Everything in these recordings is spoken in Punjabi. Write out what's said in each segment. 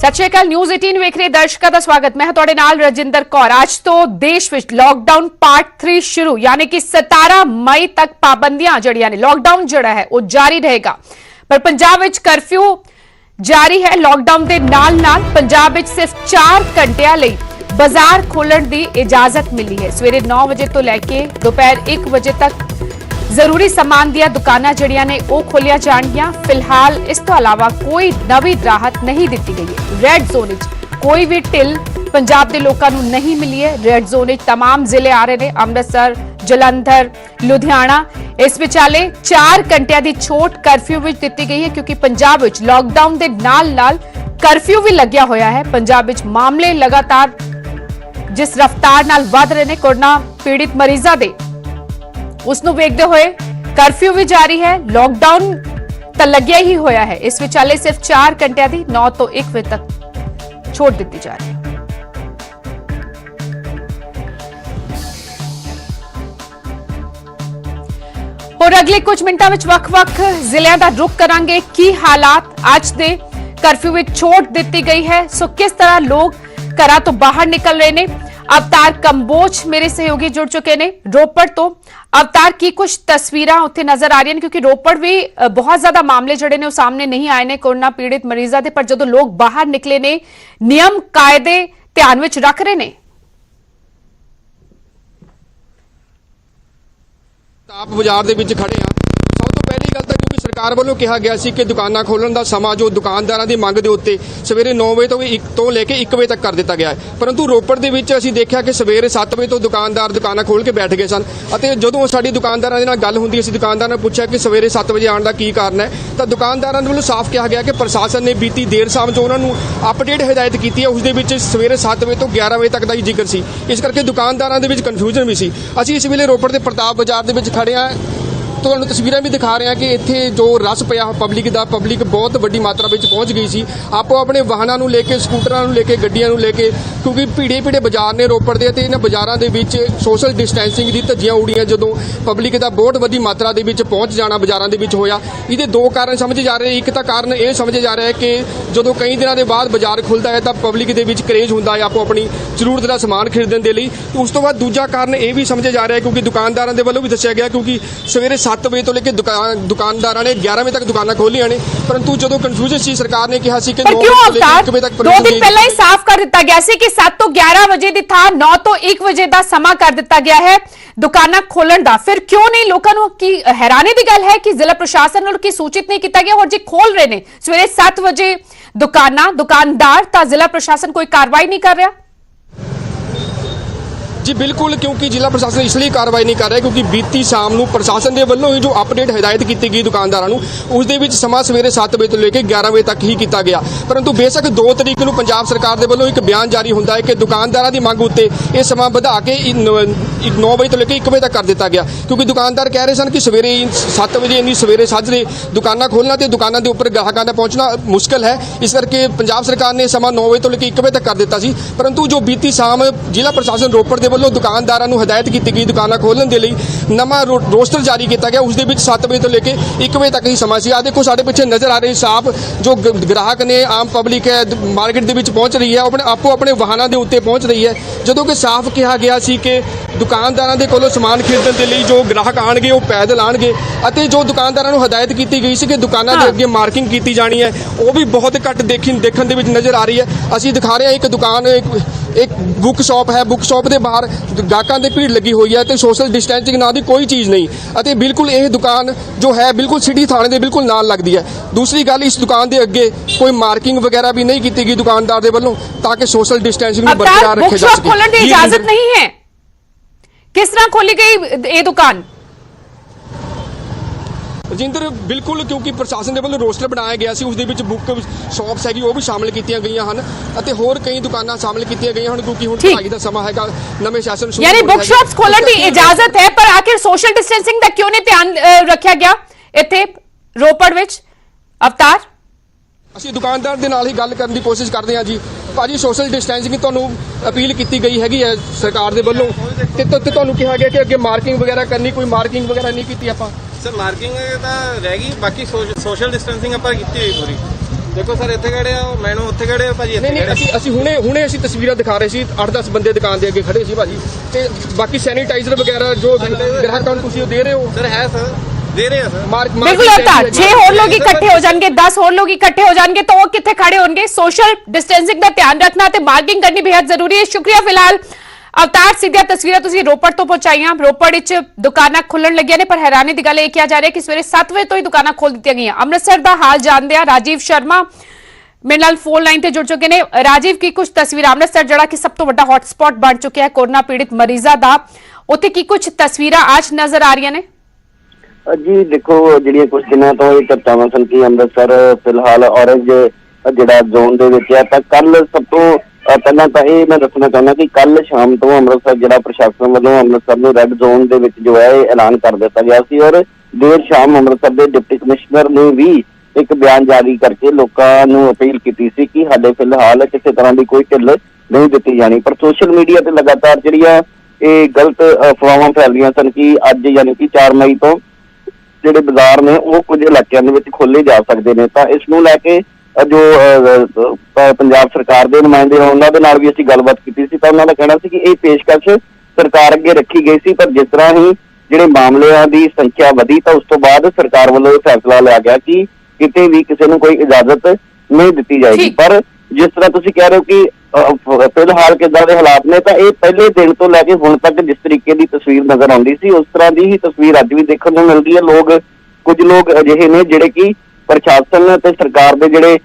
सत श्री अकाल न्यूज़ 18 वेख रहे दर्शकों का स्वागत। मैं तुहाडे नाल रजिंदर कौर। आज तो देश विच लॉकडाउन पार्ट 3 शुरू, यानी कि 17 मई तक पाबंदियां जड़ियां ने लॉकडाउन जड़ा है वो जारी रहेगा। पर पंजाब विच कर्फ्यू जारी है। लॉकडाउन के नाल नाल पंजाब विच सिर्फ 4 घंटियां लई बाजार खोलण दी इजाजत मिली है। सवेरे 9 बजे तो लैके दोपहर 1 बजे तक जरूरी सामान दिया दुकानां जड़ियां ने वो खोलिया जाणगियां। फिलहाल इस तो अलावा कोई नवी राहत नहीं दी गई है। रेड जोन विच कोई भी ढिल पंजाब के लोगों को नहीं मिली है। रेड जोन विच तमाम जिले आ रहे हैं, अमृतसर, जलंधर, लुधियाना। इस विचाले 4 घंटिया की छूट कर्फ्यू विच दित्ती गई है, क्योंकि पंजाब विच लॉकडाउन के नाल नाल कर्फ्यू भी लग्या होया है। पंजाब विच मामले लगातार जिस रफ्तार नाल वध रहे हैं, कोरोना पीड़ित मरीजों के उसनू वेखते हुए कर्फ्यू भी जारी है। लॉकडाउन तो लग्या ही होया है। इस विचाले सिर्फ 4 घंटिया की 9 तो 1 बजे तक छूट दी जा रही है। और अगले कुछ मिनटों में वख-वख जिलों का रुख करांगे की हालात अज दे कर्फ्यू में छूट दी गई है। सो किस तरह लोग घरां तो बाहर निकल रहे हैं। अवतार कंबोज मेरे सहयोगी जुड़ चुके ने रोपड़ तो। अवतार की कुछ तस्वीरां उत्थे नजर आ रही हैं, क्योंकि रोपड़ भी बहुत ज्यादा मामले जड़े ने सामने नहीं आए ने कोरोना पीड़ित मरीजों के, पर जो लोग बाहर निकले ने नियम कायदे ध्यान विच रख रहे ने। आप बाजार दे विच खड़े हैं। सब तो पहली गल तो क्योंकि सरकार वालों कहा गया सी कि दुकानां खोलण दा समा जो दुकानदारां दी मंग दे उत्ते सवेरे 9 बजे तो लेके 1 बजे तक कर दिता गया है। परंतु रोपड़ दे विच असीं देखिया कि सवेरे 7 बजे तो दुकानदार दुकानां खोल के बैठ गए सन। ਅਤੇ ਜਦੋਂ ਸਾਡੀ ਦੁਕਾਨਦਾਰਾਂ ਦੇ ਨਾਲ ਗੱਲ ਹੁੰਦੀ ਅਸੀਂ ਦੁਕਾਨਦਾਰਾਂ ਨੂੰ ਪੁੱਛਿਆ ਕਿ ਸਵੇਰੇ 7 ਵਜੇ ਆਉਣ ਦਾ ਕੀ ਕਾਰਨ ਹੈ, ਤਾਂ ਦੁਕਾਨਦਾਰਾਂ ਵੱਲੋਂ ਸਾਫ਼ ਕਿਹਾ ਗਿਆ ਕਿ ਪ੍ਰਸ਼ਾਸਨ ਨੇ ਬੀਤੀ ਦੇਰ ਸ਼ਾਮ ਜੋ ਉਹਨਾਂ ਨੂੰ ਅਪਡੇਟ ਹਦਾਇਤ ਕੀਤੀ ਹੈ ਉਸ ਦੇ ਵਿੱਚ ਸਵੇਰੇ 7 ਵਜੇ ਤੋਂ 11 ਵਜੇ ਤੱਕ ਦਾ ਹੀ ਜ਼ਿਕਰ ਸੀ। ਇਸ ਕਰਕੇ ਦੁਕਾਨਦਾਰਾਂ ਦੇ ਵਿੱਚ ਕਨਫਿਊਜ਼ਨ ਵੀ ਸੀ। ਅਸੀਂ ਇਸ ਵੇਲੇ ਰੋਪੜ ਦੇ ਪ੍ਰਤਾਪ ਬਾਜ਼ਾਰ ਦੇ ਵਿੱਚ ਖੜੇ ਹਾਂ। ਤੁਹਾਨੂੰ ਤਸਵੀਰਾਂ ਵੀ ਦਿਖਾ ਰਹੇ ਹਾਂ ਕਿ ਇੱਥੇ ਜੋ ਰਸ ਪਿਆ ਪਬਲਿਕ ਦਾ, ਪਬਲਿਕ ਬਹੁਤ ਵੱਡੀ ਮਾਤਰਾ ਵਿੱਚ ਪਹੁੰਚ ਗਈ ਸੀ। ਆਪੋ ਆਪਣੇ ਵਾਹਨਾਂ ਨੂੰ ਲੈ ਕੇ, ਸਕੂਟਰਾਂ ਨੂੰ ਲੈ ਕੇ, ਗੱਡੀਆਂ ਨੂੰ ਲੈ ਕੇ, ਕਿਉਂਕਿ ਭੀੜੇ ਬਾਜ਼ਾਰ ਨੇ ਰੋਪੜ ਦੇ, ਅਤੇ ਇਹਨਾਂ ਬਾਜ਼ਾਰਾਂ ਦੇ ਵਿੱਚ ਸੋਸ਼ਲ ਡਿਸਟੈਂਸਿੰਗ ਦੀ ਧੱਜੀਆਂ ਉੜੀਆਂ ਜਦੋਂ ਪਬਲਿਕ ਦਾ ਬਹੁਤ ਵੱਡੀ ਮਾਤਰਾ ਦੇ ਵਿੱਚ ਪਹੁੰਚ ਜਾਣਾ ਬਾਜ਼ਾਰਾਂ ਦੇ ਵਿੱਚ ਹੋਇਆ। ਇਹਦੇ 2 ਕਾਰਨ ਸਮਝੇ ਜਾ ਰਹੇ। ਇੱਕ ਤਾਂ ਕਾਰਨ ਇਹ ਸਮਝਿਆ ਜਾ ਰਿਹਾ ਹੈ ਕਿ ਜਦੋਂ ਕਈ ਦਿਨਾਂ ਦੇ ਬਾਅਦ ਬਾਜ਼ਾਰ ਖੁੱਲ੍ਹਦਾ ਹੈ ਤਾਂ ਪਬਲਿਕ ਦੇ ਵਿੱਚ ਕਰੇਜ਼ ਹੁੰਦਾ ਹੈ ਆਪੋ ਆਪਣੀ ਜ਼ਰੂਰਤ ਦਾ ਸਮਾਨ ਖਰੀਦਣ ਦੇ ਲਈ। ਉਸ ਤੋਂ ਬਾਅਦ ਦੂਜਾ ਕਾਰਨ ਇਹ ਵੀ ਸਮਝਿਆ ਜਾ ਰਿਹਾ ਹੈ, ਕਿਉਂਕਿ ਦੁਕਾਨਦਾਰਾਂ ਦੇ ਵੱਲੋਂ ਵੀ ਦੱਸਿਆ ਗਿਆ, ਕਿਉਂਕਿ ਸਵੇਰੇ 7 ਵਜੇ ਤੋਂ ਲੈ ਕੇ दुकानदार ने 11 बजे तक दुकाना खोलिया ने, परंतु जो कंफ्यूजन सी सरकार ने कहा कि 9 बजे तक 2 दिन पहले ही साफ कर दिता गया सी कि 7 तो 11 बजे दी था 9 तो 1 बजे का समा कर दिता गया है दुकाना खोलन दा। फिर क्यों नहीं लोगों की हैरानी की गल है कि जिला प्रशासन की सूचित नहीं किया गया। और जी खोल रहे ने सवेरे 7 बजे दुकानदार ता जिला प्रशासन कोई कार्रवाई नहीं कर रहा। जी बिल्कुल, क्योंकि जिला प्रशासन इसलिए कार्रवाई नहीं कर रहा क्योंकि बीती शाम को प्रशासन के वालों ही जो अपडेट हिदायत की गई दुकानदारों को उसके समा सवेरे 7 बजे तो लेकर 11 बजे तक ही किया गया। परंतु बेशक 2 तरीक को पंजाब सरकार के वालों एक बयान जारी होता है कि दुकानदारों की मंग उत्ते यह समा बढ़ा के 9 बजे तो लेकर 1 बजे तक कर दिता गया, क्योंकि दुकानदार कह रहे सन कि सवेरे 7 बजे इन्नी सवेरे साजरे दुकाना खोलना तो दुकानों के उपर ग्राहकों तक पहुँचना मुश्किल है। इस करके पंजाब सरकार ने समा 9 बजे तो लेकर 1 बजे तक कर दिता सी। परंतु जो बीती शाम जिला प्रशासन रोपड़ के वालों दुकानदारों को हिदायत की गई दुकाना खोलने के लिए नवा रोस्टर जारी किया गया, उसके 7 बजे तो लेकर 1 बजे तक ही समा सी। आ देखो साढ़े पिछे नज़र आ रही साफ जो ग्राहक ने आम पब्लिक है मार्केट के पहुँच रही है, आपो अपने वाहनों के उत्ते पहुँच रही है। जो कि साफ कहा गया सी कि दुकानदारों के कोलों समान खरीदने के लिए जो ग्राहक आएंगे वो पैदल आएंगे, और जो दुकानदारों को हिदायत की गई सी कि दुकानों के अगे मार्किंग की जानी है वो भी बहुत घट देखने के नज़र आ रही है। असीं दिखा रहे हैं एक दुकान एक बुक शॉप है, बुक शॉप के बाहर गाहकों की भीड़ लगी हुई है तो सोशल डिस्टेंसिंग ना दी कोई चीज़ नहीं, और बिल्कुल यह दुकान जो है बिल्कुल सिटी थाने के बिल्कुल नाल लगती है। दूसरी गल इस दुकान के अगे कोई मार्किंग वगैरह भी नहीं की गई दुकानदार के वालों, ताकि सोशल डिस्टेंसिंग बरकरार रखे जा सके। खोलने की इजाजत नहीं है, किस तरह खोली गई ये दुकान रजिंदर? बिल्कुल, क्योंकि प्रशासन के वालों रोस्टर बनाया गया सी, उसके बुक शॉप्स हैगी वो भी शामिल की गई हैं, होर कई दुकानां शामिल की गई हैं, क्योंकि हुण पढ़ाई का समा हैगा, नवें सैशन शुरू यानी बुक शॉप्स खोलने की इजाजत है, पर आखिर सोशल डिस्टेंसिंग का क्यों नहीं ध्यान रखा गया इत्थे रोपड़ विच? अवतार ਅਸੀਂ ਦੁਕਾਨਦਾਰ ਦੇ ਨਾਲ ਹੀ ਗੱਲ ਕਰਨ ਦੀ ਕੋਸ਼ਿਸ਼ ਕਰਦੇ ਹਾਂ ਜੀ। ਭਾਜੀ सोशल डिस्टेंसिंग ਤੁਹਾਨੂੰ अपील की गई हैगी है सरकार के वालों, तो ਤੁਹਾਨੂੰ ਕਿਹਾ ਗਿਆ ਕਿ ਅੱਗੇ ਮਾਰਕਿੰग ਵਗੈਰਾ ਕਰਨੀ, ਕੋਈ ਮਾਰਕਿੰਗ ਵਗੈਰਾ ਨਹੀਂ ਕੀਤੀ ਆਪਾਂ? सर मार्किंग तो रह गई, बाकी सोशल डिस्टेंसिंग आप की हुई पूरी। ਦੇਖੋ ਸਰ ਇੱਥੇ ਖੜੇ ਆ ਮੈਨੂੰ ਉੱਥੇ ਖੜੇ ਆ ਭਾਜੀ ਇੱਥੇ ਨਹੀਂ ਖੜੇ ਅਸੀਂ ਹੁਣੇ ਅਸੀਂ ਤਸਵੀਰਾਂ ਦਿਖਾ ਰਹੇ ਸੀ 8-10 ਬੰਦੇ ਦੁਕਾਨ ਦੇ ਅੱਗੇ ਖੜੇ ਸੀ ਭਾਜੀ ਤੇ ਬਾਕੀ ਸੈਨੀਟਾਈਜ਼ਰ ਵਗੈਰਾ ਜੋ ਗ੍ਰਾਹਕਾਂ ਨੂੰ ਤੁਸੀਂ ਉਹ ਦੇ ਰਹੇ ਹੋ ਸਰ ਹੈ ਸਰ ਦੇ ਰਹੇ ਆ ਸਰ ਬਿਲਕੁਲ ਅਵਤਾਰ 6 ਹੋਰ ਲੋਕ ਇਕੱਠੇ ਹੋ ਜਾਣਗੇ 10 ਹੋਰ ਲੋਕ ਇਕੱਠੇ ਹੋ ਜਾਣਗੇ ਤਾਂ ਉਹ ਕਿੱਥੇ ਖੜੇ ਹੋਣਗੇ ਸੋਸ਼ਲ ਡਿਸਟੈਂਸਿੰਗ ਦਾ ਧਿਆਨ ਰੱਖਣਾ ਤੇ ਮਾਰਕਿੰਗ ਕਰਨੀ ਬੇहद ਜ਼ਰੂਰੀ ਹੈ ਸ਼ੁਕਰੀਆ ਫਿਲਹਾਲ ਅਵਤਾਰ ਸਿੱਧੀਆਂ ਤਸਵੀਰਾਂ ਤੁਸੀਂ ਰੋਪੜ ਤੋਂ ਪਹੁੰਚਾਈਆਂ ਰੋਪੜ ਵਿੱਚ ਦੁਕਾਨਾਂ ਖੁੱਲਣ ਲੱਗੀਆਂ ਨੇ ਪਰ ਹੈਰਾਨੀ ਦੀ ਗੱਲ ਇਹ ਕਿਹਾ ਜਾ ਰਿਹਾ ਕਿ ਸਵੇਰੇ 7 ਵਜੇ ਤੋਂ ਹੀ ਦੁਕਾਨਾਂ ਖੋਲ ਦਿੱਤੀਆਂ ਗਈਆਂ ਅੰਮ੍ਰਿਤਸਰ ਦਾ ਹਾਲ ਜਾਣਦੇ ਆ ਰਾਜੀਵ ਸ਼ਰਮਾ ਮੇਰੇ ਨਾਲ ਫੋਨ ਲਾਈਨ ਤੇ ਜੁੜ ਚੁੱਕੇ ਨੇ ਰਾਜੀਵ ਕੀ ਕੁਝ ਤਸਵੀਰਾਂ ਅੰਮ੍ਰਿਤਸਰ ਜਿਹੜਾ ਕਿ ਸਭ ਤੋਂ ਵੱਡਾ ਹੌਟਸਪੌਟ ਬਣ ਚੁੱਕਿਆ ਹੈ ਕੋਰੋਨਾ ਪੀੜਿਤ ਮਰੀਜ਼ਾਂ ਦਾ ਉੱਥੇ ਕੀ ਕੁਝ ਤਸਵੀਰਾਂ ਅੱਜ ਨਜ਼ਰ ਆ ਰਹੀਆਂ ਨੇ ਜੀ ਦੇਖੋ ਜਿਹੜੀਆਂ ਕੁਝ ਦਿਨਾਂ ਤੋਂ ਇਹ ਚਰਚਾਵਾਂ ਸਨ ਕਿ ਅੰਮ੍ਰਿਤਸਰ ਫਿਲਹਾਲ ਔਰੰਜ ਜਿਹੜਾ ਜ਼ੋਨ ਦੇ ਵਿੱਚ ਹੈ ਤਾਂ ਕੱਲ ਸਭ ਤੋਂ ਪਹਿਲਾਂ ਤਾਂ ਇਹ ਮੈਂ ਦੱਸਣਾ ਚਾਹੁੰਦਾ ਕਿ ਕੱਲ ਸ਼ਾਮ ਤੋਂ ਅੰਮ੍ਰਿਤਸਰ ਜਿਹੜਾ ਪ੍ਰਸ਼ਾਸਨ ਵੱਲੋਂ ਅੰਮ੍ਰਿਤਸਰ ਨੂੰ ਰੈੱਡ ਜ਼ੋਨ ਦੇ ਵਿੱਚ ਜੋ ਹੈ ਇਹ ਐਲਾਨ ਕਰ ਦਿੱਤਾ ਗਿਆ ਸੀ ਔਰ ਦੇਰ ਸ਼ਾਮ ਅੰਮ੍ਰਿਤਸਰ ਦੇ ਡਿਪਟੀ ਕਮਿਸ਼ਨਰ ਨੇ ਵੀ ਇੱਕ ਬਿਆਨ ਜਾਰੀ ਕਰਕੇ ਲੋਕਾਂ ਨੂੰ ਅਪੀਲ ਕੀਤੀ ਸੀ ਕਿ ਸਾਡੇ ਫਿਲਹਾਲ ਕਿਸੇ ਤਰ੍ਹਾਂ ਦੀ ਕੋਈ ਢਿੱਲ ਨਹੀਂ ਦਿੱਤੀ ਜਾਣੀ ਪਰ ਸੋਸ਼ਲ ਮੀਡੀਆ ਤੇ ਲਗਾਤਾਰ ਜਿਹੜੀਆਂ ਇਹ ਗਲਤ ਅਫਵਾਹਾਂ ਫੈਲਦੀਆਂ ਸਨ ਕਿ ਅੱਜ ਯਾਨੀ ਕਿ 4 ਮਈ ਤੋਂ ਜਿਹੜੇ ਬਾਜ਼ਾਰ ਨੇ ਉਹ ਕੁਝ ਇਲਾਕਿਆਂ ਦੇ ਵਿੱਚ ਖੋਲੇ ਜਾ ਸਕਦੇ ਨੇ ਤਾਂ ਇਸ ਨੂੰ ਲੈ ਕੇ ਜੋ ਪੰਜਾਬ ਸਰਕਾਰ ਦੇ ਨੁਮਾਇੰਦੇ ਉਹਨਾਂ ਦੇ ਨਾਲ ਵੀ ਅਸੀਂ ਗੱਲਬਾਤ ਕੀਤੀ ਸੀ ਤਾਂ ਉਹਨਾਂ ਦਾ ਕਹਿਣਾ ਸੀ ਕਿ ਇਹ ਪੇਸ਼ਕਸ਼ ਸਰਕਾਰ ਅੱਗੇ ਰੱਖੀ ਗਈ ਸੀ ਪਰ ਜਿਸ ਤਰ੍ਹਾਂ ਹੀ ਜਿਹੜੇ ਮਾਮਲਿਆਂ ਦੀ ਸੰਖਿਆ ਵਧੀ ਤਾਂ ਉਸ ਤੋਂ ਬਾਅਦ ਸਰਕਾਰ ਵੱਲੋਂ ਇਹ ਫੈਸਲਾ ਲਿਆ ਗਿਆ ਕਿ ਕਿਤੇ ਵੀ ਕਿਸੇ ਨੂੰ ਕੋਈ ਇਜਾਜ਼ਤ ਨਹੀਂ ਦਿੱਤੀ ਜਾਏਗੀ ਪਰ ਜਿਸ ਤਰ੍ਹਾਂ ਤੁਸੀਂ ਕਹਿ ਰਹੇ ਹੋ ਕਿ ਫਿਲਹਾਲ ਕਿੱਦਾਂ ਦੇ ਹਾਲਾਤ ਨੇ ਤਾਂ ਇਹ ਪਹਿਲੇ ਦਿਨ ਤੋਂ ਲੈ ਕੇ ਹੁਣ ਤੱਕ ਜਿਸ ਤਰੀਕੇ ਦੀ ਤਸਵੀਰ ਨਜ਼ਰ ਆਉਂਦੀ ਸੀ ਉਸ ਤਰ੍ਹਾਂ ਦੀ ਹੀ ਤਸਵੀਰ ਅੱਜ ਵੀ ਦੇਖਣ ਨੂੰ ਮਿਲਦੀ ਹੈ ਕੁਝ ਲੋਕ ਅਜਿਹੇ ਨੇ ਜਿਹੜੇ ਕਿ ਪ੍ਰਸ਼ਾਸਨ ਤੇ ਸਰਕਾਰ ਦੇ ਜਿਹੜੇ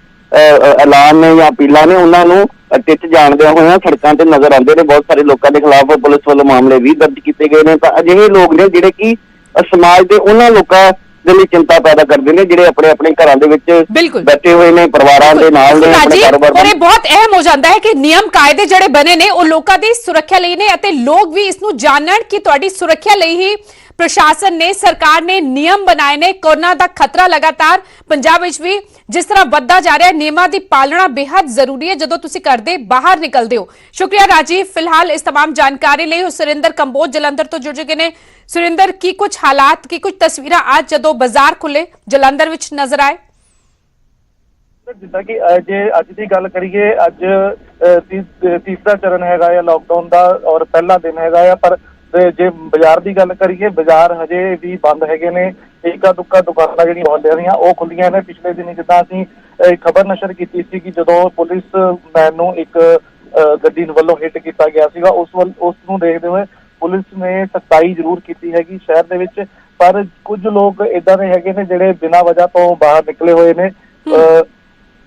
ਐਲਾਨ ਨੇ ਜਾਂ ਅਪੀਲਾਂ ਨੇ ਉਹਨਾਂ ਨੂੰ ਟਿੱਚ ਜਾਣਦਿਆਂ ਹੋਇਆਂ ਸੜਕਾਂ ਤੇ ਨਜ਼ਰ ਆਉਂਦੇ ਨੇ ਬਹੁਤ ਸਾਰੇ ਲੋਕਾਂ ਦੇ ਖਿਲਾਫ ਪੁਲਿਸ ਵੱਲੋਂ ਮਾਮਲੇ ਵੀ ਦਰਜ ਕੀਤੇ ਗਏ ਨੇ ਤਾਂ ਅਜਿਹੇ ਲੋਕ ਨੇ ਜਿਹੜੇ ਕਿ ਸਮਾਜ ਦੇ ਉਹਨਾਂ ਲੋਕਾਂ ਦੇ ਲਈ ਚਿੰਤਾ ਪੈਦਾ ਕਰਦੇ ਨੇ ਜਿਹੜੇ ਆਪਣੇ ਆਪਣੇ ਘਰਾਂ ਦੇ ਵਿੱਚ ਬੈਠੇ ਹੋਏ ਨੇ ਪਰਿਵਾਰਾਂ ਦੇ ਨਾਲ ਨੇ ਆਪਣੇ ਕਾਰੋਬਾਰ ਔਰ ਇਹ ਬਹੁਤ ਅਹਿਮ ਹੋ ਜਾਂਦਾ ਹੈ ਕਿ ਨਿਯਮ ਕਾਇਦੇ ਜਿਹੜੇ ਬਣੇ ਨੇ ਉਹ ਲੋਕਾਂ ਦੀ ਸੁਰੱਖਿਆ ਲਈ ਨੇ ਅਤੇ ਲੋਕ ਵੀ ਇਸ ਨੂੰ ਜਾਣਨ ਕਿ ਤੁਹਾਡੀ ਸੁਰੱਖਿਆ ਲਈ ਹੀ ਪ੍ਰਸ਼ਾਸਨ ਨੇ ਸਰਕਾਰ ਨੇ ਨਿਯਮ ਬਣਾਏ ਨੇ ਕੋਰੋਨਾ ਦਾ ਖਤਰਾ ਲਗਾਤਾਰ ਪੰਜਾਬ ਵਿੱਚ ਵੀ ਜਿਸ ਤਰ੍ਹਾਂ ਵੱਧਦਾ ਜਾ ਰਿਹਾ ਹੈ ਨਿਯਮਾਂ ਦੀ ਪਾਲਣਾ ਬੇहद ਜ਼ਰੂਰੀ ਹੈ ਜਦੋਂ ਤੁਸੀਂ ਘਰ ਦੇ ਬਾਹਰ ਨਿਕਲਦੇ ਹੋ ਸ਼ੁਕਰੀਆ ਰਾਜੀਵ ਫਿਲਹਾਲ ਇਸ तमाम ਜਾਣਕਾਰੀ ਲਈ ਸੁਰਿੰਦਰ ਕੰਬੋਜ ਜਲੰਧਰ ਤੋਂ ਜੁੜ ਚੁੱਕੇ ਨੇ ਸੁਰਿੰਦਰ ਕੀ ਕੁਝ ਹਾਲਾਤ ਕੀ ਕੁਝ ਤਸਵੀਰਾਂ ਅੱਜ ਜਦੋਂ ਬਾਜ਼ਾਰ ਖੁੱਲੇ ਜਲੰਧਰ ਵਿੱਚ ਨਜ਼ਰ ਆਏ ਜਿੱਦਾਂ ਕਿ ਜੇ ਅੱਜ ਦੀ ਗੱਲ ਕਰੀਏ ਅੱਜ ਤੀਸਰਾ ਚਰਨ ਹੈਗਾ ਆ ਲਾਕਡਾਊਨ ਦਾ ਔਰ ਪਹਿਲਾ ਦਿਨ ਹੈਗਾ ਆ ਪਰ ਜੇ ਬਾਜ਼ਾਰ ਦੀ ਗੱਲ ਕਰੀਏ ਬਾਜ਼ਾਰ ਹਜੇ ਵੀ ਬੰਦ ਹੈਗੇ ਨੇ ਇੱਕਾ ਦੁੱਕਾ ਦੁਕਾਨਾਂ ਜਿਹੜੀਆਂ ਮੁਹੱਲੇ ਦੀਆਂ ਉਹ ਖੁੱਲੀਆਂ ਨੇ ਪਿਛਲੇ ਦਿਨੀ ਜਿੱਦਾਂ ਅਸੀਂ ਖਬਰ ਨਸ਼ਰ ਕੀਤੀ ਸੀ ਕਿ ਜਦੋਂ ਪੁਲਿਸ ਮੈਨ ਨੂੰ ਇੱਕ ਗੱਡੀ ਵੱਲੋਂ ਹਿੱਟ ਕੀਤਾ ਗਿਆ ਸੀਗਾ ਉਸ ਨੂੰ ਦੇਖਦੇ ਹੋਏ ਪੁਲਿਸ ਨੇ ਸਖਤਾਈ ਜ਼ਰੂਰ ਕੀਤੀ ਹੈਗੀ ਸ਼ਹਿਰ ਦੇ ਵਿੱਚ ਪਰ ਕੁਝ ਲੋਕ ਏਦਾਂ ਦੇ ਹੈਗੇ ਨੇ ਜਿਹੜੇ ਬਿਨਾਂ ਵਜ੍ਹਾ ਤੋਂ ਬਾਹਰ ਨਿਕਲੇ ਹੋਏ ਨੇ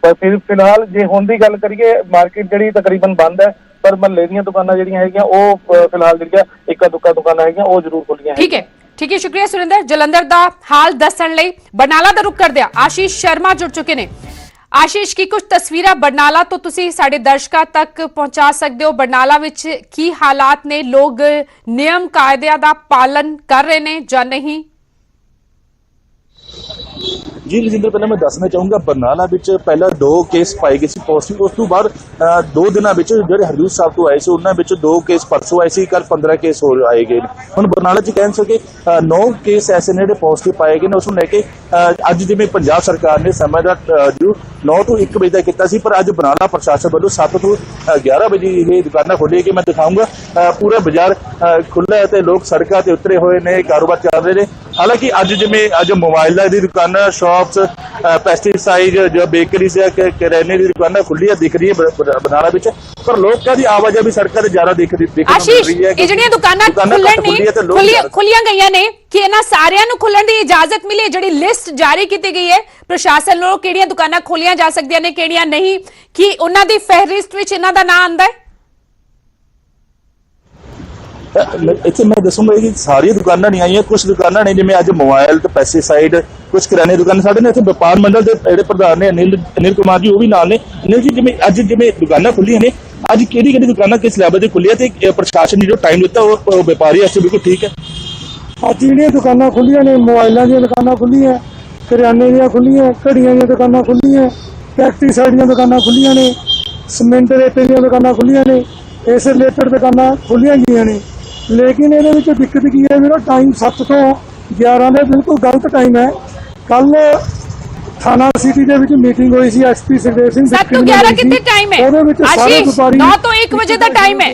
ਪਰ ਫਿਰ ਫਿਲਹਾਲ ਜੇ ਹੁਣ ਦੀ ਗੱਲ ਕਰੀਏ ਮਾਰਕੀਟ ਜਿਹੜੀ ਤਕਰੀਬਨ ਬੰਦ ਹੈ ਪਰ ਮਹੱਲੇ ਦੀਆਂ ਦੁਕਾਨਾਂ ਜਿਹੜੀਆਂ ਹੈਗੀਆਂ ਉਹ ਫਿਲਹਾਲ ਜਿਹੜੀਆਂ ਇੱਕਾ ਦੁੱਕਾ ਦੁਕਾਨਾਂ ਹੈਗੀਆਂ ਉਹ ਜ਼ਰੂਰ ਖੁੱਲੀਆਂ ਠੀਕ ਹੈ ਸ਼ੁਕਰੀਆ ਸੁਰਿੰਦਰ ਜਲੰਧਰ ਦਾ ਹਾਲ ਦੱਸਣ ਲਈ ਬਰਨਾਲਾ ਦਾ ਰੁਖ ਕਰਦੇ ਆ ਆਸ਼ੀਸ਼ ਸ਼ਰਮਾ ਜੁੜ ਚੁੱਕੇ ਨੇ ਆਸ਼ੀਸ਼ ਕੀ ਕੁਝ ਤਸਵੀਰਾਂ ਬਰਨਾਲਾ ਤੋਂ ਤੁਸੀਂ ਸਾਡੇ ਦਰਸ਼ਕਾਂ ਤੱਕ ਪਹੁੰਚਾ ਸਕਦੇ ਹੋ ਬਰਨਾਲਾ ਵਿੱਚ ਕੀ ਹਾਲਾਤ ਨੇ ਲੋਕ ਨਿਯਮ ਕਾਇਦਿਆਂ ਦਾ ਪਾਲਨ ਕਰ ਰਹੇ ਨੇ ਜਾਂ ਨਹੀਂ जी रजिंदर पहले मैं दसना चाहूँगा बरनाला पहला 2 केस पाए गए पॉजिटिव उस तो बाद 2 दिनों जो हरजूर साहब तो आए थे उन्होंने 2 केस परसों आए थे कल 15 केस हो आए गए हम बरनाला कह सके 9 केस ऐसे ने पॉजिटिव पाए गए उसको लैके अज जिवें पंजाब सरकार ने समय का जो 9 तो 1 बजे तक किया पर अज बरनाला प्रशासन वालों 7 तो 11 बजे ये दुकाना खोली कि मैं दिखाऊंगा पूरा बाजार खुला है तो लोग सड़कों से उतरे हुए ने कारोबार चल रहे हैं हालांकि अज जिवें अज मोबाइलों की दुकाना शॉप्स पेस्टिसाइड जो बेकरीज करियाने की दुकाना खुली दिख रही है बरनाला पर लोगों की आवाजाही भी सड़कों से ज्यादा दिख रही है ਜਿਹੜੀਆਂ ਦੁਕਾਨਾਂ ਖੁੱਲੀਆਂ ਗਈਆਂ ਨੇ ਕਿ ਇਹਨਾਂ ਸਾਰਿਆਂ ਨੂੰ ਖੁੱਲਣ ਦੀ ਇਜਾਜ਼ਤ ਮਿਲੀ ਜਿਹੜੀ ਲਿਸਟ ਜਾਰੀ ਕੀਤੀ ਗਈ ਹੈ ਪ੍ਰਸ਼ਾਸਨ ਵੱਲੋਂ ਕਿਹੜੀਆਂ ਦੁਕਾਨਾਂ ਖੋਲੀਆਂ ਜਾ ਸਕਦੀਆਂ ਨੇ ਕਿਹੜੀਆਂ ਨਹੀਂ ਕਿ ਉਹਨਾਂ ਦੀ ਫਹਿਰਿਸਤ ਵਿੱਚ ਇਹਨਾਂ ਦਾ ਨਾਮ ਆਂਦਾ ਹੈ इतने मैं दसूंगा कि सारी दुकाना नहीं आई कुछ दुकाना ने जिवें अज मोबाइल तो पेस्टिसाइड कुछ किराने दुकान साढ़े इतने व्यापार मंडल के जो प्रधान ने अनिल कुमार जी वो भी नाल ने अनिल जी जिवें अज जिवें दुकाना खुलियां ने अज किहड़ी दुकाना किस लैवल से खुलियां ते प्रशासन ने जो टाइम दिता वो व्यापारी वास्ते बिल्कुल ठीक है ਅੱਜ ਜਿਹੜੀਆਂ ਦੁਕਾਨਾਂ ਖੁੱਲੀਆਂ ਨੇ ਮੋਬਾਈਲਾਂ ਦੀਆਂ ਦੁਕਾਨਾਂ ਖੁੱਲੀਆਂ ਕਰਿਆਨੇ ਦੀਆਂ ਖੁੱਲੀਆਂ ਘੜੀਆਂ ਦੀਆਂ ਦੁਕਾਨਾਂ ਖੁੱਲੀਆਂ ਪੈਸਟੀਸਾਈਡ ਦੀਆਂ ਦੁਕਾਨਾਂ ਖੁੱਲੀਆਂ ਨੇ सीमेंट रेते ਦੀਆਂ ਦੁਕਾਨਾਂ ਖੁੱਲੀਆਂ ਨੇ ਇਸ ਰਿਲੇਟਡ ਦੁਕਾਨਾਂ ਖੁੱਲੀਆਂ ਗਈਆਂ ਨੇ लेकिन ये दिक्कत की है मेरा टाइम 7 तो 11 का बिल्कुल गलत टाइम है कल ਥਾਣਾ ਸਿਟੀ ਦੇ ਵਿੱਚ ਮੀਟਿੰਗ ਹੋਈ ਸੀ ਐਸਪੀ ਸੁਖਦੇਵ ਸਿੰਘ 7 ਤੋਂ 11 ਕਿੰਨੇ ਟਾਈਮ ਹੈ ਉਹਦੇ ਵਿੱਚ ਸਾਰੇ ਆਸ਼ੀਸ਼ ਵਪਾਰੀ 9 ਤੋਂ 1 ਵਜੇ ਦਾ ਟਾਈਮ ਹੈ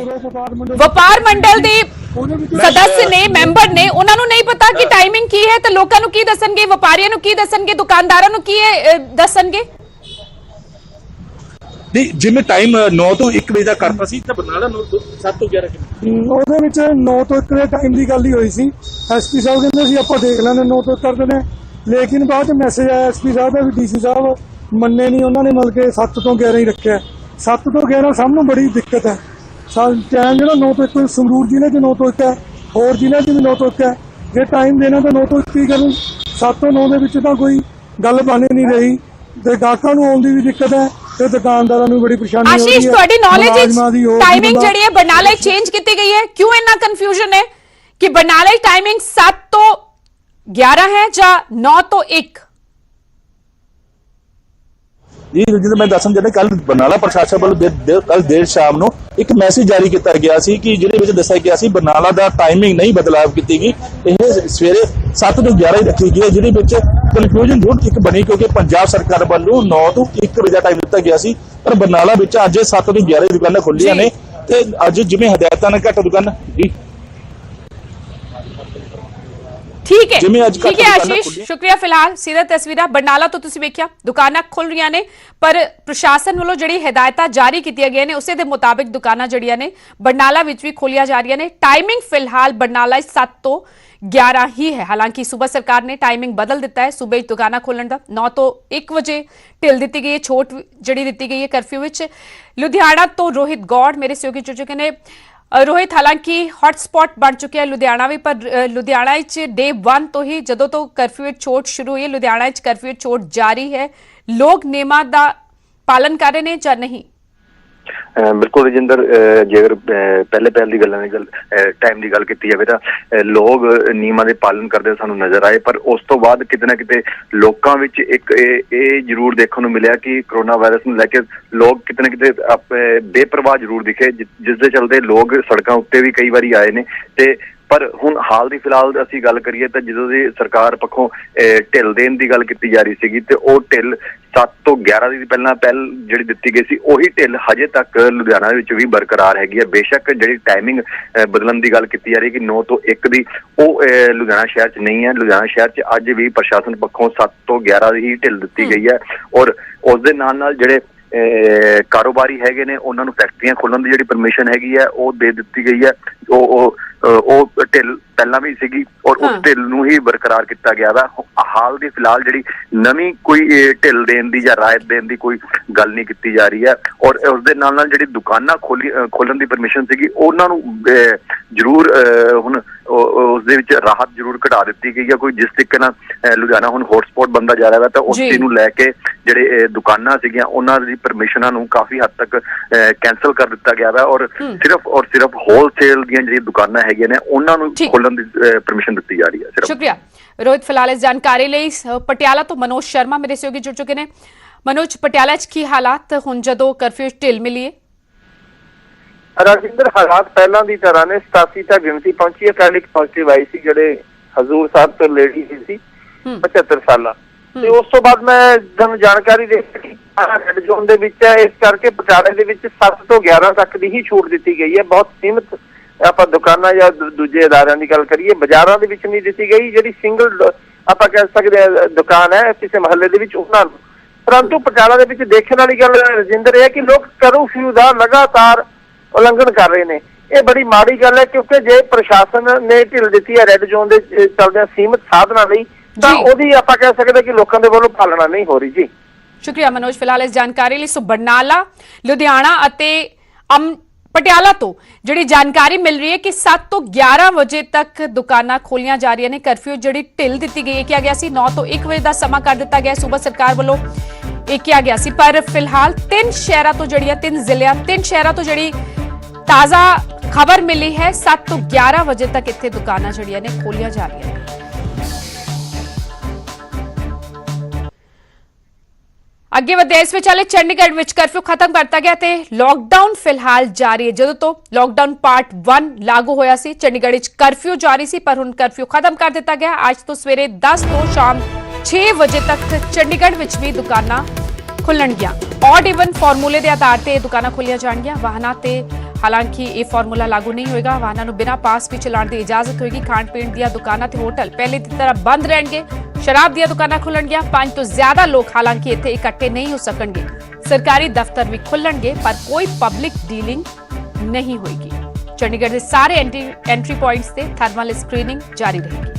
ਵਪਾਰ ਮੰਡਲ ਦੇ ਸਦस्य ਨੇ ਮੈਂਬਰ ਨੇ ਉਹਨਾਂ ਨੂੰ ਨਹੀਂ ਪਤਾ ਕਿ ਟਾਈਮਿੰਗ ਕੀ ਹੈ ਤੇ ਲੋਕਾਂ ਨੂੰ ਕੀ ਦੱਸਣਗੇ ਵਪਾਰੀਆਂ ਨੂੰ ਕੀ ਦੱਸਣਗੇ ਦੁਕਾਨਦਾਰਾਂ ਨੂੰ ਕੀ ਦੱਸਣਗੇ ਨਹੀਂ ਜਿਵੇਂ ਟਾਈਮ 9 ਤੋਂ 1 ਵਜੇ ਦਾ ਕਰਤਾ ਸੀ ਤਾਂ ਬਰਨਾਲਾ 7 ਤੋਂ 11 ਉਹਦੇ ਵਿੱਚ 9 ਤੋਂ 1 ਦੇ ਟਾਈਮ ਦੀ ਗੱਲ ਹੀ ਹੋਈ ਸੀ ਐਸਪੀ ਸਾਹਿਬ ਕਹਿੰਦੇ ਸੀ ਆਪਾਂ ਦੇਖ ਲੈਂਦੇ 9 ਤੋਂ ਕਰ ਦਿੰਦੇ ਲੇਕਿਨ ਬਾਅਦ ਚ ਮੈਸੇਜ ਆਇਆ ਐਸਪੀ ਸਾਹਿਬ ਦਾ ਵੀ ਡੀਸੀ ਸਾਹਿਬ ਮੰਨੇ ਨਹੀਂ ਉਹਨਾਂ ਨੇ ਮਿਲ ਕੇ 7 ਤੋਂ 11 ਹੀ ਰੱਖਿਆ 7 ਤੋਂ 11 ਸਭ ਨੂੰ ਬੜੀ ਦਿੱਕਤ ਹੈ ਟਾਈਮ ਜਿਹੜਾ 9 ਤੋਂ 1 ਸੰਗਰੂਰ ਜ਼ਿਲ੍ਹੇ 'ਚ 9 ਤੋਂ 1 ਹੈ ਹੋਰ ਜ਼ਿਲ੍ਹੇ 'ਚ ਵੀ 9 ਤੋਂ 1 ਹੈ ਜੇ ਟਾਈਮ ਦੇਣਾ ਤਾਂ 9 ਤੋਂ 1 ਹੀ ਕਰੋ 7 ਤੋਂ 9 ਦੇ ਵਿੱਚ ਤਾਂ ਕੋਈ ਗੱਲ ਬਣ ਨਹੀਂ ਰਹੀ ਤੇ ਗਾਹਕਾਂ ਨੂੰ ਆਉਣ ਦੀ ਵੀ ਦਿੱਕਤ ਹੈ ਤੇ ਦੁਕਾਨਦਾਰਾਂ ਨੂੰ ਬੜੀ ਪਰੇਸ਼ਾਨੀ ਹੋ ਰਹੀ ਹੈ ਆਸ਼ੀਸ਼ ਤੁਹਾਡੀ ਨੌਲੇਜ ਮੁਲਾਜ਼ਮਾਂ ਦੀ ਹੋਰ ਟਾਈਮਿੰਗ ਬੰਦਾ- ਜਿਹੜੀ ਹੈ ਬਰਨਾਲੇ ਚੇਂਜ ਕੀਤੀ ਗਈ ਹੈ ਕਿਉਂ ਇੰਨਾ ਕਨਫਿਊਜ਼ਨ ਹੈ ਕਿ ਬਰਨਾਲੇ ਟਾਈਮਿੰਗ 7 ਤੋਂ 11 ਹੈ ਜਾਂ 9 ਤੋਂ 1 ਜੀ ਜਿਵੇਂ ਮੈਂ ਦੱਸਣ ਚਾਹੁੰਦਾ ਕੱਲ ਬਰਨਾਲਾ ਪ੍ਰਸ਼ਾਸਨ ਵੱਲੋਂ ਕੱਲ ਦੇਰ ਸ਼ਾਮ ਨੂੰ ਇੱਕ ਮੈਸੇਜ ਜਾਰੀ ਕੀਤਾ ਗਿਆ ਸੀ ਕਿ ਜਿਹਦੇ ਵਿੱਚ ਦੱਸਿਆ ਗਿਆ ਸੀ ਬਰਨਾਲਾ ਦਾ ਟਾਈਮਿੰਗ ਨਹੀਂ ਬਦਲਾਵ ਕੀਤੀ ਗਈ ਇਹ ਸਵੇਰੇ 7 ਤੋਂ 11 ਹੀ ਰੱਖੀ ਗਈ ਹੈ ਜਿਹਦੇ ਵਿੱਚ ਕਨਫਿਊਜ਼ਨ ਜ਼ਰੂਰ ਇੱਕ ਬਣੀ ਕਿਉਂਕਿ ਪੰਜਾਬ ਸਰਕਾਰ ਵੱਲੋਂ 9 ਤੋਂ 1 ਵਜੇ ਦਾ ਟਾਈਮ ਦਿੱਤਾ ਗਿਆ ਸੀ ਪਰ ਬਰਨਾਲਾ ਵਿੱਚ ਅੱਜ 7 ਤੋਂ 11 ਦੁਕਾਨਾਂ ਖੁੱਲੀਆਂ ਨੇ ਤੇ ਅੱਜ ਜਿਵੇਂ ਹਦਾਇਤਾਂ ਨੇ ਘੱਟ ਦੁਕਾਨ ਜੀ ਠੀਕ ਹੈ ਜਿਵੇਂ ਅੱਜ ਕੱਲ੍ਹ ਠੀਕ ਹੈ ਦੁਕਾਨਾਂ ਆਸ਼ੀਸ਼ ਖੁੱਲੀਆਂ। ਸ਼ੁਕਰੀਆ ਫਿਲਹਾਲ ਸਿੱਧਾ ਤਸਵੀਰਾਂ ਬਰਨਾਲਾ ਤੋਂ ਤੁਸੀਂ ਵੇਖਿਆ ਦੁਕਾਨਾਂ ਖੁੱਲ ਰਹੀਆਂ ਨੇ ਪਰ ਪ੍ਰਸ਼ਾਸਨ ਵੱਲੋਂ ਜਿਹੜੀ ਹਦਾਇਤਾਂ ਜਾਰੀ ਕੀਤੀਆਂ ਗਈਆਂ ਨੇ ਉਸੇ ਦੇ ਮੁਤਾਬਿਕ ਦੁਕਾਨਾਂ ਜਿਹੜੀਆਂ ਨੇ ਬਰਨਾਲਾ ਵਿੱਚ ਵੀ ਖੋਲੀਆਂ ਜਾ ਰਹੀਆਂ ਨੇ ਟਾਈਮਿੰਗ ਫਿਲਹਾਲ ਬਰਨਾਲਾ 7 ਤੋਂ 11 ਹੀ ਹੈ ਹਾਲਾਂਕਿ ਸੂਬਾ ਸਰਕਾਰ ਨੇ ਟਾਈਮਿੰਗ ਬਦਲ ਦਿੱਤਾ ਹੈ ਸੂਬੇ 'ਚ ਦੁਕਾਨਾਂ ਖੋਲਣ ਦਾ 9 ਤੋਂ 1 ਵਜੇ ਢਿੱਲ ਦਿੱਤੀ ਗਈ ਹੈ ਛੋਟ ਜਿਹੜੀ ਦਿੱਤੀ ਗਈ ਹੈ ਕਰਫਿਊ ਵਿੱਚ ਲੁਧਿਆਣਾ ਤੋਂ ਰੋਹਿਤ ਗੌੜ ਮੇਰੇ ਸਹਿਯੋਗੀ ਜੁੜ ਚੁੱਕੇ ਨੇ ਰੋਹਿਤ ਹਾਲਾਂਕਿ ਹੌਟਸਪੌਟ ਬਣ ਚੁੱਕਿਆ ਹੈ ਲੁਧਿਆਣਾ ਵੀ ਪਰ ਲੁਧਿਆਣਾ ਵਿੱਚ ਡੇ 1 ਤੋਂ ਹੀ ਜਦੋਂ ਤੋਂ ਕਰਫਿਊ ਵਿੱਚ ਛੋਟ ਸ਼ੁਰੂ ਹੋਈ ਹੈ ਲੁਧਿਆਣਾ ਵਿੱਚ ਕਰਫਿਊ ਵਿੱਚ ਛੋਟ ਜਾਰੀ ਹੈ ਲੋਕ ਨਿਯਮਾਂ ਦਾ ਪਾਲਨ ਕਰ ਰਹੇ ਨੇ ਜਾਂ ਨਹੀਂ ਬਿਲਕੁਲ ਰਜਿੰਦਰ ਜੇਕਰ ਪਹਿਲੇ ਦੀ ਗੱਲਾਂ ਦੀ ਗੱਲ ਟਾਈਮ ਦੀ ਗੱਲ ਕੀਤੀ ਜਾਵੇ ਤਾਂ ਲੋਕ ਨਿਯਮਾਂ ਦੇ ਪਾਲਨ ਕਰਦੇ ਸਾਨੂੰ ਨਜ਼ਰ ਆਏ ਪਰ ਉਸ ਤੋਂ ਬਾਅਦ ਕਿਤੇ ਨਾ ਕਿਤੇ ਲੋਕਾਂ ਵਿੱਚ ਇੱਕ ਇਹ ਜ਼ਰੂਰ ਦੇਖਣ ਨੂੰ ਮਿਲਿਆ ਕਿ ਕਰੋਨਾ ਵਾਇਰਸ ਨੂੰ ਲੈ ਕੇ ਲੋਕ ਕਿਤੇ ਨਾ ਕਿਤੇ ਬੇਪਰਵਾਹ ਜ਼ਰੂਰ ਦਿਖੇ ਜਿਸ ਦੇ ਚਲਦੇ ਲੋਕ ਸੜਕਾਂ ਉੱਤੇ ਵੀ ਕਈ ਵਾਰੀ ਆਏ ਨੇ ਤੇ ਪਰ ਹੁਣ ਹਾਲ ਦੀ ਫਿਲਹਾਲ ਅਸੀਂ ਗੱਲ ਕਰੀਏ ਤਾਂ ਜਦੋਂ ਦੀ ਸਰਕਾਰ ਪੱਖੋਂ ਢਿੱਲ ਦੇਣ ਦੀ ਗੱਲ ਕੀਤੀ ਜਾ ਰਹੀ ਸੀਗੀ ਤੇ ਉਹ ਢਿੱਲ 7 ਤੋਂ 11 ਦੀ ਪਹਿਲ ਜਿਹੜੀ ਦਿੱਤੀ ਗਈ ਸੀ ਉਹੀ ਢਿੱਲ ਹਜੇ ਤੱਕ ਲੁਧਿਆਣਾ ਵਿੱਚ ਵੀ ਬਰਕਰਾਰ ਹੈਗੀ ਹੈ ਬੇਸ਼ੱਕ ਜਿਹੜੀ ਟਾਈਮਿੰਗ ਬਦਲਣ ਦੀ ਗੱਲ ਕੀਤੀ ਜਾ ਰਹੀ ਕਿ 9 ਤੋਂ 1 ਦੀ ਉਹ ਲੁਧਿਆਣਾ ਸ਼ਹਿਰ 'ਚ ਨਹੀਂ ਹੈ ਲੁਧਿਆਣਾ ਸ਼ਹਿਰ 'ਚ ਅੱਜ ਵੀ ਪ੍ਰਸ਼ਾਸਨ ਪੱਖੋਂ 7 ਤੋਂ 11 ਦੀ ਹੀ ਢਿੱਲ ਦਿੱਤੀ ਗਈ ਹੈ ਔਰ ਉਸ ਦੇ ਨਾਲ ਜਿਹੜੇ ਕਾਰੋਬਾਰੀ ਹੈਗੇ ਨੇ ਉਹਨਾਂ ਨੂੰ ਫੈਕਟਰੀਆਂ ਖੋਲਣ ਦੀ ਜਿਹੜੀ ਪਰਮਿਸ਼ਨ ਹੈਗੀ ਹੈ ਉਹ ਦੇ ਦਿੱਤੀ ਗਈ ਹੈ ਉਹ ਢਿੱਲ ਪਹਿਲਾਂ ਵੀ ਸੀਗੀ ਔਰ ਉਸ ਢਿੱਲ ਨੂੰ ਹੀ ਬਰਕਰਾਰ ਕੀਤਾ ਗਿਆ ਵਾ ਹਾਲ ਦੀ ਫਿਲਹਾਲ ਜਿਹੜੀ ਨਵੀਂ ਕੋਈ ਢਿੱਲ ਦੇਣ ਦੀ ਜਾਂ ਰਾਇਤ ਦੇਣ ਦੀ ਕੋਈ ਗੱਲ ਨਹੀਂ ਕੀਤੀ ਜਾ ਰਹੀ ਹੈ ਔਰ ਉਸ ਦੇ ਨਾਲ ਜਿਹੜੀ ਦੁਕਾਨਾਂ ਖੋਲਣ ਦੀ ਪਰਮਿਸ਼ਨ ਸੀਗੀ ਉਹਨਾਂ ਨੂੰ ਜ਼ਰੂਰ ਹੁਣ ਉਸ ਦੇ ਵਿੱਚ ਰਾਹਤ ਜ਼ਰੂਰ ਘਟਾ ਦਿੱਤੀ ਗਈ ਹੈ ਕੋਈ ਜਿਸ ਤਰੀਕੇ ਨਾਲ ਲੁਧਿਆਣਾ ਹੁਣ ਹੌਟਸਪੌਟ ਬਣਦਾ ਜਾ ਰਿਹਾ ਵਾ ਤਾਂ ਉਸ ਚੀਜ਼ ਨੂੰ ਲੈ ਕੇ ਜਿਹੜੇ ਦੁਕਾਨਾਂ ਸੀਗੀਆਂ ਉਹਨਾਂ ਦੀ ਪਰਮਿਸ਼ਨਾਂ ਨੂੰ ਕਾਫੀ ਹੱਦ ਤੱਕ ਕੈਂਸਲ ਕਰ ਦਿੱਤਾ ਗਿਆ ਵਾ ਔਰ ਸਿਰਫ ਹੋਲਸੇਲ ਦੀਆਂ ਜਿਹੜੀਆਂ ਦੁਕਾਨਾਂ ਹੈਗੀਆਂ ਨੇ ਉਹਨਾਂ ਨੂੰ ਖੋਲਣ ਦੀ ਪਰਮਿਸ਼ਨ ਦਿੱਤੀ ਜਾ ਰਹੀ ਹੈ ਸਿਰਫ ਸ਼ੁਕਰੀਆ ਰੋਹਿਤ ਫਿਲਹਾਲ ਇਸ ਜਾਣਕਾਰੀ ਲਈ ਪਟਿਆਲਾ ਤੋਂ ਮਨੋਜ ਸ਼ਰਮਾ ਮੇਰੇ ਸਹਿਯੋਗੀ ਜੁੜ ਚੁੱਕੇ ਨੇ ਮਨੋਜ ਪਟਿਆਲਾ 'ਚ ਕੀ ਹਾਲਾਤ ਹੁਣ ਜਦੋਂ ਕਰਫਿਊ ਢਿੱਲ ਮਿਲੀ ਹੈ ਰਾਜਿੰਦਰ ਹਾਲਾਤ ਪਹਿਲਾਂ ਦੀ ਤਰ੍ਹਾਂ ਨੇ 87 ਤੱਕ ਗਿਣਤੀ ਪਹੁੰਚੀ ਹੈ ਕੱਲ ਇੱਕ ਪੋਜ਼ਿਟਿਵ ਆਈ ਸੀ ਜਿਹੜੇ ਹਜ਼ੂਰ ਸਾਹਿਬ ਤੋਂ ਲੇਡੀ ਸੀ 75 ਸਾਲਾਂ ਤੇ ਉਸ ਤੋਂ ਬਾਅਦ ਮੈਂ ਤੁਹਾਨੂੰ ਜਾਣਕਾਰੀ ਦੇ ਸਕੀ ਰੈੱਡ ਜ਼ੋਨ ਦੇ ਵਿੱਚ ਹੈ ਇਸ ਕਰਕੇ ਪਟਿਆਲੇ ਦੇ ਵਿੱਚ 7 ਤੋਂ 11 ਤੱਕ ਦੀ ਹੀ ਛੂਟ ਦਿੱਤੀ ਗਈ ਹੈ ਬਹੁਤ ਸੀਮਿਤ ਆਪਾਂ ਦੁਕਾਨਾਂ ਜਾਂ ਦੂਜੇ ਅਦਾਰਿਆਂ ਦੀ ਗੱਲ ਕਰੀਏ ਬਾਜ਼ਾਰਾਂ ਦੇ ਵਿੱਚ ਨਹੀਂ ਦਿੱਤੀ ਗਈ ਜਿਹੜੀ ਸਿੰਗਲ ਆਪਾਂ ਕਹਿ ਸਕਦੇ ਹਾਂ ਦੁਕਾਨ ਹੈ ਕਿਸੇ ਮਹੱਲੇ ਦੇ ਵਿੱਚ ਉਹਨਾਂ ਨੂੰ ਪਰੰਤੂ ਪਟਿਆਲਾ ਦੇ ਵਿੱਚ ਦੇਖਣ ਵਾਲੀ ਗੱਲ ਰਜਿੰਦਰ ਇਹ ਹੈ ਕਿ ਲੋਕ ਕਰਫਿਊ ਦਾ ਲਗਾਤਾਰ ਉਲੰਘਣ ਕਰ ਰਹੇ ਨੇ ਇਹ ਬੜੀ ਮਾੜੀ ਗੱਲ ਹੈ ਕਿਉਂਕਿ ਜੇ ਪ੍ਰਸ਼ਾਸਨ ਨੇ ਢਿੱਲ ਦਿੱਤੀ ਹੈ ਰੈੱਡ ਜ਼ੋਨ ਦੇ ਚੱਲਦਿਆਂ ਸੀਮਿਤ ਸਾਧਨਾਂ ਲਈ ਤਾਂ ਉਹਦੀ ਆਪਾਂ ਕਹਿ ਸਕਦੇ ਕਿ ਲੋਕਾਂ ਦੇ ਵੱਲੋਂ ਪਾਲਣਾ ਨਹੀਂ ਹੋ ਰਹੀ ਜੀ ਸ਼ੁਕਰੀਆ ਮਨੋਜ ਫਿਲਹਾਲ ਇਸ ਜਾਣਕਾਰੀ ਲਈ ਸੋ ਬਰਨਾਲਾ ਲੁਧਿਆਣਾ ਅਤੇ ਪਟਿਆਲਾ ਤੋਂ ਜਿਹੜੀ ਜਾਣਕਾਰੀ ਮਿਲ ਰਹੀ ਹੈ ਕਿ 7 ਤੋਂ 11 ਵਜੇ ਤੱਕ ਦੁਕਾਨਾਂ ਖੋਲੀਆਂ ਜਾ ਰਹੀਆਂ ਨੇ ਕਰਫਿਊ ਜਿਹੜੀ ਢਿੱਲ ਦਿੱਤੀ ਗਈ ਹੈ ਕਿਹਾ ਗਿਆ ਸੀ 9 ਤੋਂ 1 ਵਜੇ ਦਾ ਸਮਾਂ ਕਰ ਦਿੱਤਾ ਗਿਆ ਸੂਬਾ ਸਰਕਾਰ ਵੱਲੋਂ ਇਹ ਕਿਹਾ ਗਿਆ ਸੀ ਪਰ ਫਿਲਹਾਲ 3 ਸ਼ਹਿਰਾਂ ਤੋਂ ਜਿਹੜੀ 3 ਜ਼ਿਲ੍ਹਿਆਂ 3 ਸ਼ਹਿਰਾਂ ਤੋਂ ਜਿਹੜੀ ਤਾਜ਼ਾ ਖਬਰ ਮਿਲੀ ਹੈ 7 ਤੋਂ 11 ਵਜੇ ਤੱਕ ਇੱਥੇ ਦੁਕਾਨਾਂ ਜਿਹੜੀਆਂ ਨੇ ਖੋਲੀਆਂ ਜਾ ਰਹੀਆਂ ਨੇ ਅੱਗੇ ਵਧੇ ਇਸ ਵਿਚਾਲੇ ਚੰਡੀਗੜ੍ਹ ਵਿੱਚ ਕਰਫਿਊ ਖਤਮ ਕਰਤਾ ਗਿਆ ਤੇ ਲਾਕਡਾਊਨ ਫਿਲਹਾਲ ਜਾਰੀ ਹੈ ਜਦੋਂ ਤੋਂ ਲਾਕਡਾਊਨ ਪਾਰਟ 1 ਲਾਗੂ ਹੋਇਆ ਸੀ ਚੰਡੀਗੜ੍ਹ ਵਿੱਚ ਕਰਫਿਊ ਜਾਰੀ ਸੀ ਪਰ ਹੁਣ ਕਰਫਿਊ ਖਤਮ ਕਰ ਦਿੱਤਾ ਗਿਆ ਅੱਜ ਤੋਂ ਸਵੇਰੇ 10 ਤੋਂ ਸ਼ਾਮ 6 ਵਜੇ ਤੱਕ ਚੰਡੀਗੜ੍ਹ ਵਿੱਚ ਵੀ ਦੁਕਾਨਾਂ ਖੁੱਲਣਗੀਆਂ। ਔਡ ਇਵਨ ਫਾਰਮੂਲੇ ਦੇ ਆਧਾਰ ਤੇ ਇਹ ਦੁਕਾਨਾਂ ਖੋਲੀਆਂ ਜਾਣਗੀਆਂ। ਵਾਹਨਾਂ ਤੇ ਹਾਲਾਂਕਿ ਇਹ ਫਾਰਮੂਲਾ ਲਾਗੂ ਨਹੀਂ ਹੋਏਗਾ। ਵਾਹਨਾਂ ਨੂੰ ਬਿਨਾਂ ਪਾਸ ਵੀ ਚਲਾਉਣ ਦੀ ਇਜਾਜ਼ਤ ਹੋਏਗੀ। ਖਾਣ ਪੀਣ ਦੀਆਂ ਦੁਕਾਨਾਂ ਤੇ ਹੋਟਲ ਪਹਿਲੇ ਦੀ ਤਰ੍ਹਾਂ ਬੰਦ ਰਹਿਣਗੇ। ਸ਼ਰਾਬ ਦੀਆਂ ਦੁਕਾਨਾਂ ਖੁੱਲਣਗੀਆਂ। 5 ਤੋਂ ਜ਼ਿਆਦਾ ਲੋਕ ਹਾਲਾਂਕਿ ਇੱਥੇ ਇਕੱਠੇ ਨਹੀਂ ਹੋ ਸਕਣਗੇ। ਸਰਕਾਰੀ ਦਫ਼ਤਰ ਵੀ ਖੁੱਲਣਗੇ ਪਰ ਕੋਈ ਪਬਲਿਕ ਡੀਲਿੰਗ ਨਹੀਂ ਹੋਏਗੀ। ਚੰਡੀਗੜ੍ਹ ਦੇ ਸਾਰੇ ਐਂਟਰੀ ਪੁਆਇੰਟਸ ਤੇ ਥਰਮਲ ਸਕਰੀਨਿੰਗ ਜਾਰੀ ਰਹੇਗੀ।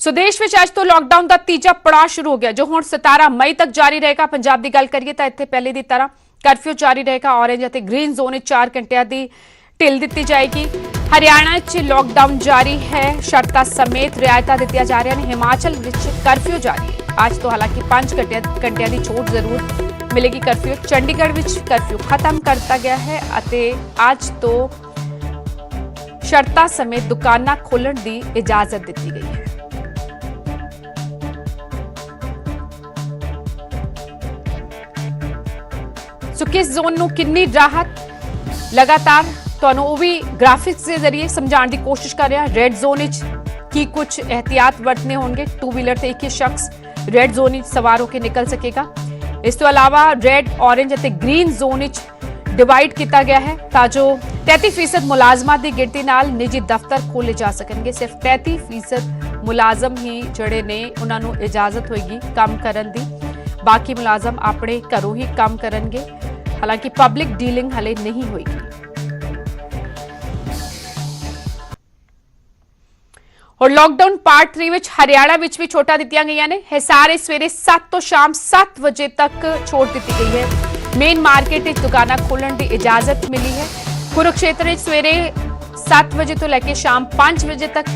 ਸੋ ਦੇਸ਼ ਵਿੱਚ ਅੱਜ ਤੋਂ ਲਾਕਡਾਊਨ ਦਾ ਤੀਜਾ ਪੜਾਅ ਸ਼ੁਰੂ ਹੋ ਗਿਆ ਜੋ ਹੁਣ 17 ਮਈ ਤੱਕ ਜਾਰੀ ਰਹੇਗਾ। ਪੰਜਾਬ ਦੀ ਗੱਲ ਕਰੀਏ ਤਾਂ ਇੱਥੇ ਪਹਿਲੇ ਦੀ ਤਰ੍ਹਾਂ ਕਰਫਿਊ ਜਾਰੀ ਰਹੇਗਾ। ਔਰੇਂਜ ਅਤੇ ਗ੍ਰੀਨ ਜ਼ੋਨ ਵਿੱਚ 4 ਘੰਟਿਆਂ ਦੀ ਢਿੱਲ ਦਿੱਤੀ ਜਾਏਗੀ। ਹਰਿਆਣਾ 'ਚ ਲਾਕਡਾਊਨ ਜਾਰੀ ਹੈ। ਸ਼ਰਤਾਂ ਸਮੇਤ ਰਿਆਇਤਾਂ ਦਿੱਤੀਆਂ ਜਾ ਰਹੀਆਂ ਨੇ। ਹਿਮਾਚਲ ਵਿੱਚ ਕਰਫਿਊ ਜਾਰੀ ਹੈ। ਅੱਜ ਤੋਂ ਹਾਲਾਂਕਿ 5 ਘੰਟਿਆਂ ਦੀ ਛੋਟ ਜ਼ਰੂਰ ਮਿਲੇਗੀ। ਕਰਫਿਊ ਚੰਡੀਗੜ੍ਹ ਵਿੱਚ ਕਰਫਿਊ ਖਤਮ ਕਰ ਦਿੱਤਾ ਗਿਆ ਹੈ ਅਤੇ ਅੱਜ ਤੋਂ ਸ਼ਰਤਾਂ ਸਮੇਤ ਦੁਕਾਨਾਂ ਖੋਲ੍ਹਣ ਦੀ ਇਜਾਜ਼ਤ ਦਿੱਤੀ ਗਈ ਹੈ। ਸੋ ਕਿਸ ਜ਼ੋਨ ਨੂੰ ਕਿੰਨੀ ਰਾਹਤ ਲਗਾਤਾਰ ਤੁਹਾਨੂੰ ਉਹ ਵੀ ਗ੍ਰਾਫਿਕਸ ਦੇ ਜ਼ਰੀਏ ਸਮਝਾਉਣ ਦੀ ਕੋਸ਼ਿਸ਼ ਕਰ ਰਿਹਾ। ਰੈੱਡ ਜ਼ੋਨ ਵਿੱਚ ਕੀ ਕੁਝ ਇਹਤਿਆਤ ਵਰਤਨੇ ਹੋਣਗੇ। 2 ਵੀਲਰ ਤੇ ਇੱਕ ਹੀ ਸ਼ਖਸ ਰੈੱਡ ਜ਼ੋਨ ਵਿੱਚ ਸਵਾਰ ਹੋ ਕੇ ਨਿਕਲ ਸਕੇਗਾ। ਇਸ ਤੋਂ ਇਲਾਵਾ ਰੈੱਡ, ਔਰੇਂਜ ਅਤੇ ਗ੍ਰੀਨ ਜ਼ੋਨ ਵਿੱਚ ਡਿਵਾਈਡ ਕੀਤਾ ਗਿਆ ਹੈ ਤਾਂ ਜੋ 33% ਮੁਲਾਜ਼ਮਾਂ ਦੀ ਗਿਣਤੀ ਨਾਲ ਨਿੱਜੀ ਦਫ਼ਤਰ ਖੋਲ੍ਹੇ ਜਾ ਸਕਣਗੇ। ਸਿਰਫ 33% ਮੁਲਾਜ਼ਮ ਹੀ ਜਿਹੜੇ ਨੇ ਉਹਨਾਂ ਨੂੰ ਇਜਾਜ਼ਤ ਹੋਏਗੀ ਕੰਮ ਕਰਨ ਦੀ। ਬਾਕੀ ਮੁਲਾਜ਼ਮ ਆਪਣੇ ਘਰੋਂ ਹੀ ਕੰਮ ਕਰਨਗੇ। ਹਾਲਾਂਕਿ ਪਬਲਿਕ ਡੀਲਿੰਗ ਹਲੇ ਨਹੀਂ ਹੋਏਗੀ। और लॉकडाउन पार्ट 3 ਵਿੱਚ ਹਰਿਆਣਾ ਵਿੱਚ ਵੀ ਛੋਟਾਂ ਦਿੱਤੀਆਂ ਗਈਆਂ ਨੇ। ਹਿਸਾਰ ਸਵੇਰੇ 7 ਤੋਂ ਸ਼ਾਮ 7 ਵਜੇ ਤੱਕ ਛੋਟ ਦਿੱਤੀ ਗਈ ਹੈ। ਮੇਨ ਮਾਰਕੀਟ ਵਿੱਚ ਦੁਕਾਨਾਂ ਖੋਲ੍ਹਣ ਦੀ ਇਜਾਜ਼ਤ ਮਿਲੀ ਹੈ। ਕੁਰੂਕਸ਼ੇਤਰ ਵਿੱਚ ਸਵੇਰੇ 7 ਵਜੇ ਤੋਂ ਲੈ ਕੇ ਸ਼ਾਮ 5 ਵਜੇ ਤੱਕ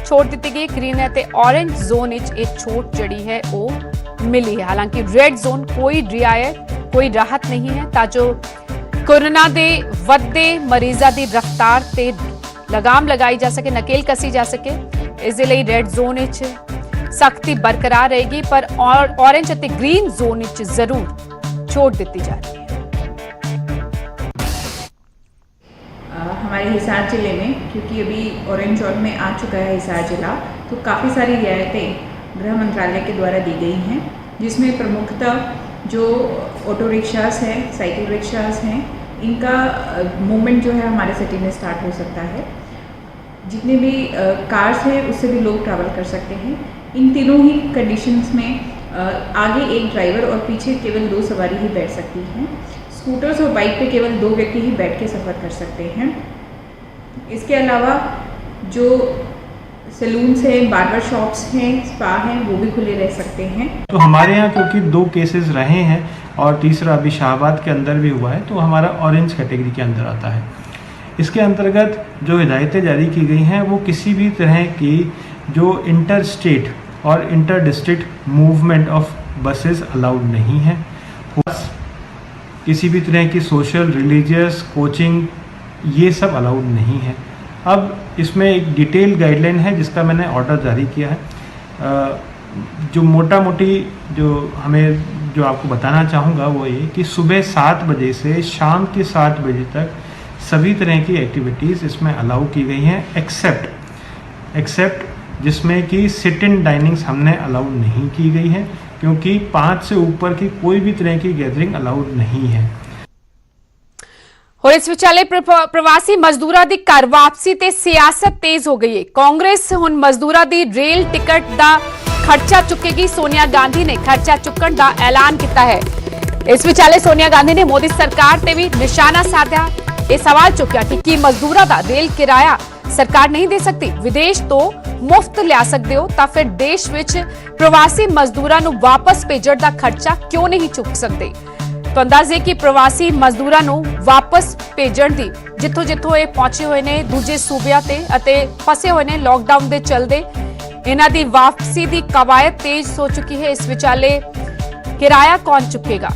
ਛੋਟ ਦਿੱਤੀ ਗਈ। ਗ੍ਰੀਨ ਅਤੇ ਔਰੇਂਜ ਜ਼ੋਨ ਵਿੱਚ ਇਹ ਛੋਟ ਜਿਹੜੀ ਹੈ ਉਹ ਮਿਲੀ ਹੈ। ਹਾਲਾਂਕਿ ਰੈੱਡ ਜ਼ੋਨ ਕੋਈ ਰਿਆਇਤ ਕੋਈ ਰਾਹਤ ਨਹੀਂ ਹੈ ਤਾਂ ਜੋ ਕੋਰੋਨਾ ਦੇ ਵੱਧਦੇ ਮਰੀਜ਼ਾਂ ਦੀ ਰਫ਼ਤਾਰ ਤੇ ਲਗਾਮ ਲਗਾਈ ਜਾ ਸਕੇ, ਨਕੇਲ ਕਸੀ ਜਾ ਸਕੇ। ਇਸ ਦੇ ਲਈ ਰੈੱਡ ਜ਼ੋਨ ਵਿੱਚ ਸਖਤੀ ਬਰਕਰਾਰ रहेगी पर ऑरेंज ਅਤੇ ग्रीन ਜ਼ੋਨ ਵਿੱਚ ਜ਼ਰੂਰ ਛੋਟ ਦਿੱਤੀ ਜਾ रही है। हमारे हिसार ज़िले में क्योंकि अभी ऑरेंज जोन में आ चुका है हिसार ज़िला, तो काफ़ी सारी रियायतें गृह मंत्रालय के द्वारा दी गई हैं, जिसमें प्रमुखतः जो ऑटो रिक्शास हैं, साइकिल रिक्शास हैं, इनका मूवमेंट जो है हमारे सिटी में स्टार्ट हो सकता है। जितने भी कार्स हैं उससे भी लोग ट्रैवल कर सकते हैं। इन तीनों ही कंडीशंस में आगे एक ड्राइवर और पीछे केवल 2 सवारी ही बैठ सकती हैं। स्कूटर्स और बाइक पे केवल 2 व्यक्ति ही बैठ के सफ़र कर सकते हैं। इसके अलावा जो सैलून्स हैं, बार्बर शॉप्स हैं, स्पा हैं, वो भी खुले रह सकते हैं। तो हमारे यहाँ क्योंकि 2 केसेस रहे हैं और तीसरा अभी शाहबाद के अंदर भी हुआ है, तो हमारा ऑरेंज कैटेगरी के अंदर आता है। इसके अंतर्गत जो हिदायतें जारी की गई हैं वो किसी भी तरह की जो इंटर स्टेट और inter district movement of buses allowed नहीं है। किसी भी तरह की सोशल, रिलीजियस, कोचिंग ये सब अलाउड नहीं है। अब इसमें एक डिटेल गाइडलाइन है जिसका मैंने ऑर्डर जारी किया है। जो मोटा मोटी जो आपको बताना चाहूँगा वो ये कि सुबह 7 बजे से शाम के 7 बजे तक सभी तरह की एक्टिविटीज़ इसमें अलाउ की गई हैं एक्सेप्ट जिसमें कि सिट इन डाइनिंग्स हमने अलाउ नहीं की गई है, क्योंकि 5 से ऊपर की कोई भी तरह की गैदरिंग अलाउड नहीं है। और इस विचाले प्रवासी मजदूरां दी घर वापसी ते सियासत तेज हो गई है। कांग्रेस हुण मजदूरां दी रेल टिकट दा खर्चा चुकेगी। सोनिया गांधी ने खर्चा चुकण दा ऐलान किया है। इस विचाले सोनिया गांधी ने मोदी सरकार ते भी निशाना साधा। ये सवाल चुकिया कि मजदूरां दा रेल किराया सरकार नहीं दे सकती, विदेश तो मुफ्त लिया सकते हो, तो फिर देश विच प्रवासी मजदूरां नूं वापस भेजण दा खर्चा क्यों नहीं चुक सकते। तो अंदाजे कि प्रवासी मजदूरां नूं वापस भेजण दी जिथों जिथों ये पहुंचे हुए ने दूजे सूबियां ते अते फसे हुए ने लॉकडाउन दे चलदे, इन्हां दी वापसी दी कवायद तेज हो चुकी है। इस विचाले किराया कौन चुकेगा,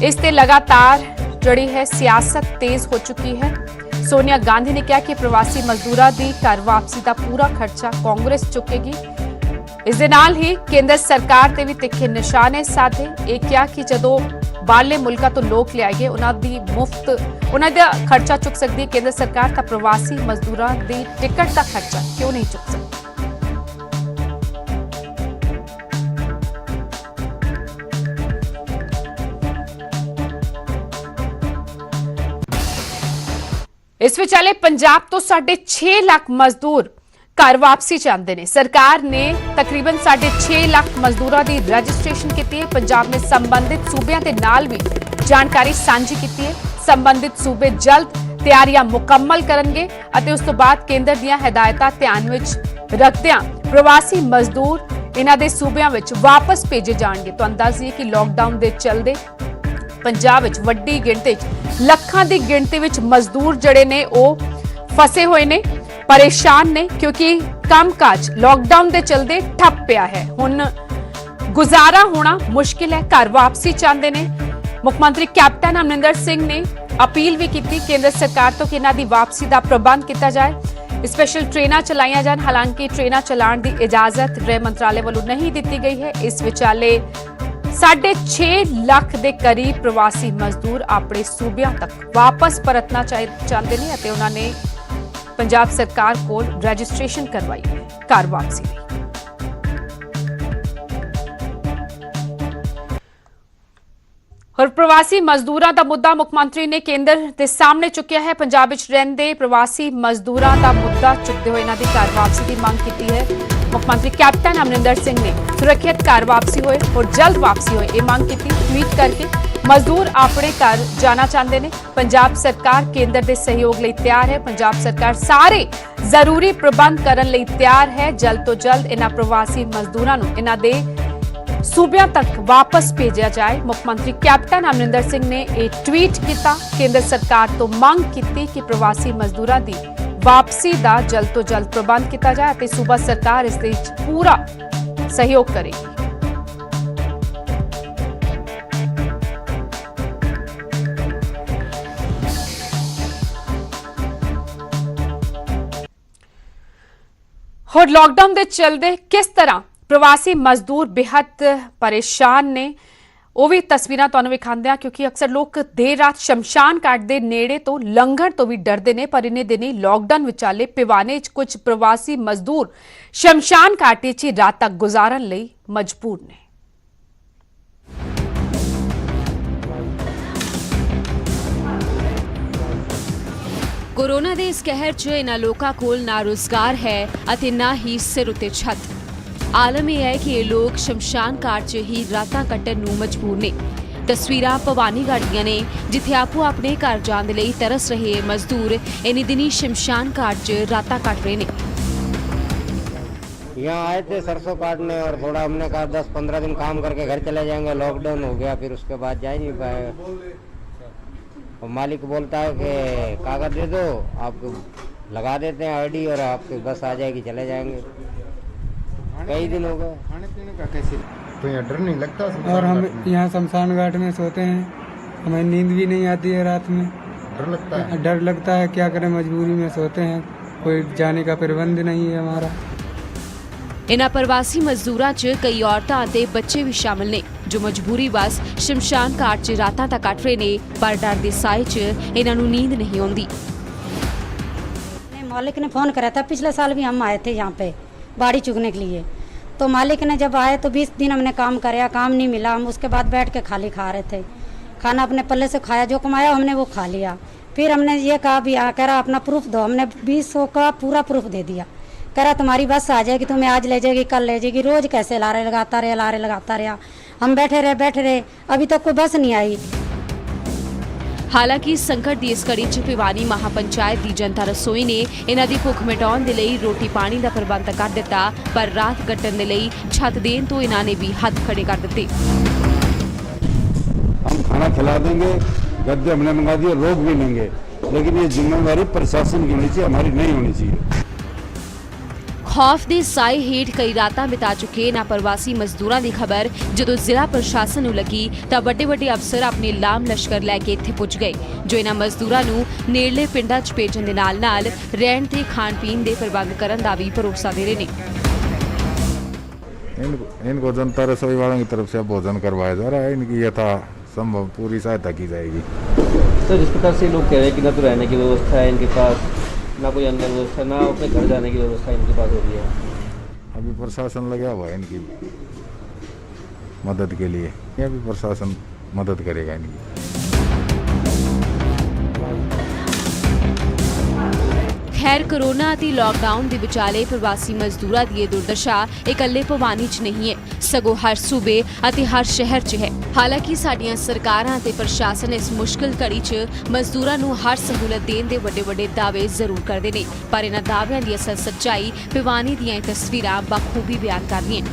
इस ते लगातार जड़ी है सियासत तेज हो चुकी है। सोनिया गांधी ने कहा कि प्रवासी मजदूरां दी घर वापसी का पूरा खर्चा कांग्रेस चुकेगी। इस दे नाल ही केंद्र सरकार ते भी तिखे निशाने साधे। एक क्या कि जदों ਬਾਹਰਲੇ ਮੁਲਕਾਂ ਤੋਂ ਲੋਕ ਲਿਆਏ ਉਹਨਾਂ ਦੀ ਮੁਫਤ ਉਹਨਾਂ ਦਾ ਖਰਚਾ ਚੁੱਕ ਸਕਦੀ ਹੈ ਕੇਂਦਰ ਸਰਕਾਰ, ਤਾਂ ਪ੍ਰਵਾਸੀ ਮਜ਼ਦੂਰਾਂ ਦੀ ਟਿਕਟ ਦਾ ਖਰਚਾ ਕਿਉਂ ਨਹੀਂ ਚੁੱਕ ਸਕਦੀ? इस विचाले पंजाब तो 6.5 लाख मजदूर घर वापसी चाहते हैं। सरकार ने तकरीबन 6.5 लाख मजदूरों की रजिस्ट्रेशन की है। पंजाब ने संबंधित सूबे के नाल भी जानकारी साझी की है। संबंधित सूबे जल्द तैयारियां मुकम्मल करेंगे और उस तो बाद केंद्र दी हिदायतां ध्यान विच रखदियां प्रवासी मजदूर इन्हां दे सूबियां विच वापस भेजे जाणगे। तो अंदाज़ा कि लॉकडाउन के चलते पंजाब विच वड्डी गिणती ਲੱਖਾਂ ਦੀ ਗਿਣਤੀ ਵਿੱਚ ਮਜ਼ਦੂਰ ਜਿਹੜੇ ਨੇ ਉਹ ਫਸੇ ਹੋਏ ਨੇ, ਪਰੇਸ਼ਾਨ ਨੇ ਕਿਉਂਕਿ ਕੰਮਕਾਜ ਲਾਕਡਾਊਨ ਦੇ ਚਲਦੇ ਠੱਪ ਪਿਆ ਹੈ। ਹੁਣ ਗੁਜ਼ਾਰਾ ਹੋਣਾ ਮੁਸ਼ਕਿਲ ਹੈ, ਘਰ ਵਾਪਸੀ ਚਾਹੁੰਦੇ ਨੇ। ਮੁੱਖ ਮੰਤਰੀ ਕੈਪਟਨ ਅਮਰਿੰਦਰ ਸਿੰਘ ਨੇ ਅਪੀਲ ਵੀ ਕੀਤੀ ਕੇਂਦਰ ਸਰਕਾਰ ਤੋਂ ਕਿ ਇਹਨਾਂ ਦੀ ਵਾਪਸੀ ਦਾ ਪ੍ਰਬੰਧ ਕੀਤਾ ਜਾਏ, ਸਪੈਸ਼ਲ ਟ੍ਰੇਨਾਂ ਚਲਾਈਆਂ ਜਾਣ। ਹਾਲਾਂਕਿ ਟ੍ਰੇਨਾਂ ਚਲਾਉਣ ਦੀ ਇਜਾਜ਼ਤ ਗ੍ਰਹਿ ਮੰਤਰਾਲੇ ਵੱਲੋਂ ਨਹੀਂ ਦਿੱਤੀ ਗਈ ਹੈ। ਇਸ ਵਿਚਾਲੇ 6.5 ਲੱਖ ਦੇ ਕਰੀਬ ਪ੍ਰਵਾਸੀ ਮਜ਼ਦੂਰ ਆਪਣੇ ਸੂਬਿਆਂ ਤੱਕ ਵਾਪਸ ਪਰਤਣਾ ਚਾਹੁੰਦੇ ਨੇ ਅਤੇ ਉਹਨਾਂ ਨੇ ਪੰਜਾਬ ਸਰਕਾਰ ਕੋਲ ਰਜਿਸਟ੍ਰੇਸ਼ਨ ਕਰਵਾਈ ਹੈ ਘਰ ਵਾਪਸੀ ਲਈ। और प्रवासी मजदूरों का मुद्दा मुख्य मंत्री ने केंद्र के सामने चुकया है। पंजाब विच रहिंदे प्रवासी मजदूरों का मुद्दा चुकते हुए इन्हां दी घर वापसी की मांग की है। मुख्यमंत्री कैप्टन अमरिंदर सिंह ने सुरक्षित घर वापसी होए और जल्द वापसी होए ये मांग की। ट्वीट करके मजदूर अपने घर जाना चाहते हैं। पंजाब सरकार केंद्र के सहयोग लई तैयार है। पंजाब सरकार सारे जरूरी प्रबंध करने लई तैयार है। जल्द तो जल्द इन्हां प्रवासी मजदूरों नूं इन्हां दे सूबियां तक वापस भेजा जाए। मुख्यमंत्री कैप्टन अमरिंदर सिंह ने एक ट्वीट किया, केंद्र सरकार तो मांग की कि प्रवासी मजदूरों की वापसी का जल्द तो जल्द प्रबंध किया जाए और सूबा सरकार इस पूरा सहयोग करेगी। और लॉकडाउन के चलते किस तरह प्रवासी मजदूर बेहद परेशान ने वो भी तस्वीरां तुहानूं विखांदे हां क्योंकि अक्सर लोग देर रात शमशान घाट दे नेड़े तो लंघण तो भी डरदे ने। पर इन्हें दिनी लॉकडाउन विचाले पिवाने च कुछ प्रवासी मजदूर शमशान घाटी च रात तक गुजारन लई मजबूर ने। कोरोना दे इस कहर च इन्हां लोकां कोल ना रोजगार है अते ना ही सिर उते छत। आलम यह है कि ये लोग शमशान घाट च ही रातां कट्टण नूं मजबूर ने। तस्वीरां भवानीगढ़ दियां ने जिथे आपो अपने घर जाण दे लई तरस रहे मजदूर इन्हीं दिनी शमशान घाट च रातां कट रहे ने। यहाँ आए थे सरसों काटने और थोड़ा हमने कहा 10-15 दिन काम करके घर चले जाएंगे। लॉकडाउन हो गया, फिर उसके बाद जा ही नहीं पाए। और मालिक बोलता है कि कागज दे दो, आपको लगा देते हैं आईडी और आपके बस आ जाएगी, चले जाएंगे। कई दिन हो गए। खाने पीने का कैसे तो यहाँ डर नहीं लगता? और हम यहाँ शमशान घाट में सोते हैं, हमें नींद भी नहीं आती है रात में। डर लगता है? डर लगता है, क्या करें, मजबूरी में सोते हैं, कोई जाने का प्रबंध नहीं है हमारा। इन्हां प्रवासी मजदूरां च कई औरतां ते बच्चे भी शामिल ने जो मजबूरी बस शमशान घाट च रातां तक कट रहे ने। पर डर दे साए च इन्हां नूं नींद नहीं आउंदी। मालिक ने फोन करा था, पिछले साल भी हम आए थे यहाँ पे बाड़ी चुगने के लिए। तो मालिक ने जब आए तो 20 दिन हमने काम कराया, काम नहीं मिला। हम उसके बाद बैठ के खाली खा रहे थे, खाना अपने पल्ले से खाया, जो कमाया हमने वो खा लिया। फिर हमने ये कहा भी कह रहा अपना प्रूफ दो। हमने 200 का पूरा प्रूफ दे दिया। कह रहा तुम्हारी बस आ जाएगी, तुम्हें आज ले जाएगी, कल ले जाएगी। रोज कैसे लारे लगाता रहा। हम बैठे रहे, अभी तक कोई बस नहीं आई। हालांकि संकट की इस कड़ी च भिवानी महापंचायत की जनता रसोई ने इन्हां दी भुख मिटाउण दे लई रोटी पानी का प्रबंध कर दिता। पर रात कट्टण दे लई छत देण तो इन्हां ने भी हथ खड़े कर दिते। हम खाना खिला देंगे, गद्दे हमने मंगा दिए, लोग भी लेंगे, लेकिन ये जिम्मेवारी प्रशासन की होनी चाहिए, हमारी नहीं होनी चाहिए। खौफ दे साए हेठ कई रातां बिता चुके इन्हां प्रवासी मजदूरां दी खबर जदों जिला प्रशासन नूं लगी तां वड्डे अफसर अपने लाम लश्कर लैके इत्थे पुज गए जो इन्हां मजदूरां नूं नेड़ले पिंडां च भेजण दे नाल रहण ते खाण पीण दे प्रबंध करन दा भी भरोसा दे रहे ने। इनको जनता रसोई वालों की तरफ से भोजन करवाया जा रहा है। इनकी यथा संभव पूरी सहायता की जाएगी। तो जिस प्रकार से लोग कह रहे हैं कि ना तो रहने की व्यवस्था है इनके पास, ना कोई अन्य व्यवस्था, ना अपने घर जाने की व्यवस्था इनके पास हो रही है। अभी प्रशासन लगा हुआ है इनकी मदद के लिए, अभी प्रशासन मदद करेगा इनकी। खैर कोरोना ਅਤੇ ਲਾਕਡਾਊਨ ਦੇ ਵਿਚਾਲੇ ਪ੍ਰਵਾਸੀ ਮਜ਼ਦੂਰਾਂ ਦੀ ਇਹ ਦੁਰਦਸ਼ਾ ਇਕੱਲੇ ਭਵਾਨੀ 'ਚ ਨਹੀਂ ਹੈ, ਸਗੋਂ ਹਰ ਸੂਬੇ ਅਤੇ ਹਰ ਸ਼ਹਿਰ 'ਚ ਹੈ। ਹਾਲਾਂਕਿ ਸਾਡੀਆਂ ਸਰਕਾਰਾਂ ਅਤੇ ਪ੍ਰਸ਼ਾਸਨ ਇਸ ਮੁਸ਼ਕਲ ਘੜੀ 'ਚ ਮਜ਼ਦੂਰਾਂ ਨੂੰ ਹਰ ਸਹੂਲਤ ਦੇਣ ਦੇ ਵੱਡੇ ਦਾਅਵੇ ਜ਼ਰੂਰ ਕਰਦੇ ਨੇ, ਪਰ ਇਹਨਾਂ ਦਾਅਵਿਆਂ ਦੀ ਅਸਲ ਸੱਚਾਈ ਭਿਵਾਨੀ ਦੀਆਂ ਇਹ ਤਸਵੀਰਾਂ ਬਖੂਬੀ ਬਿਆਨ ਕਰਦੀਆਂ।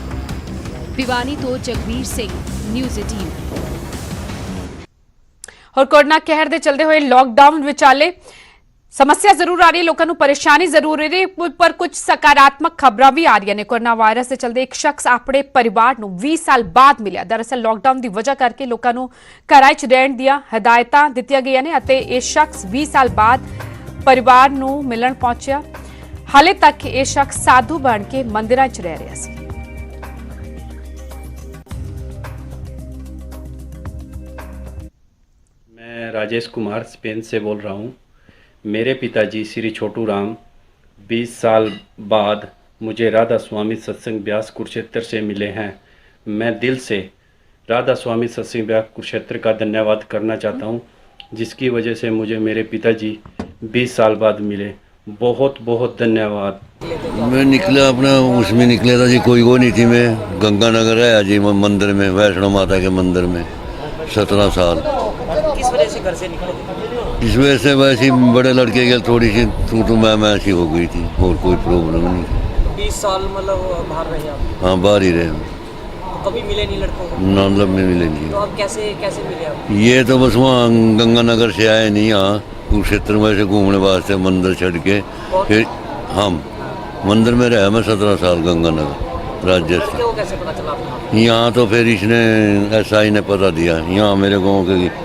ਭਿਵਾਨੀ ਤੋਂ ਜਗਵੀਰ ਸਿੰਘ, ਨਿਊਜ਼ 18। और कोरोना कहर दे चलते हुए लॉकडाउन विचाले समस्या जरूर आ रही है, लोगों को परेशानी जरूर हो रही है, पर कुछ सकारात्मक खबरां भी आ रही ने। कोरोना वायरस के चलते एक शख्स अपने परिवार नूं 20 साल बाद मिलिया। दरअसल लॉकडाउन की वजह करके लोगों को घरां च रहण दी हिदायतां दित्तियां गईयां ने अते ये शख्स 20 साल बाद परिवार नूं मिलण पहुंचिया। हाले तक ये शख्स साधु बन के मंदिरां च रह रहा सी। मैं राजेश कुमार स्पेन से बोल रहा हूँ। मेरे पिताजी श्री छोटू राम 20 साल बाद मुझे राधा स्वामी सत्संग ब्यास कुरुक्षेत्र से मिले हैं। मैं दिल से राधा स्वामी सत्संग ब्यास कुरुक्षेत्र का धन्यवाद करना चाहता हूँ, जिसकी वजह से मुझे मेरे पिताजी 20 साल बाद मिले। बहुत बहुत धन्यवाद। मैं निकला अपना उसमें निकला था जी, कोई वो नहीं थी। मैं गंगानगर आया जी मंदिर में, वैष्णो माता के मंदिर में 17 साल। किस वजह से घर से निकले? इस वजह से वैसे बड़े लड़के के थोड़ी सी तू मैं ऐसी हो गई थी, और कोई प्रॉब्लम नहीं थी। 20 साल मतलब बाहर रहे आप? हाँ बाहर ही रहे। तो कभी मिले नहीं लड़कों को? मतलब में मिले नहीं। तो अब कैसे मिले आप? ये तो बस वहाँ गंगानगर से आए नहीं, यहाँ कुरुक्षेत्र में से घूमने वास्ते मंदिर छड़ के फिर हम मंदिर में रहा। मैं 17 साल गंगानगर राजस्थान। कैसे पता चला आपको? यहाँ तो फिर इसने SI ने पता दिया। यहाँ मेरे गाँव के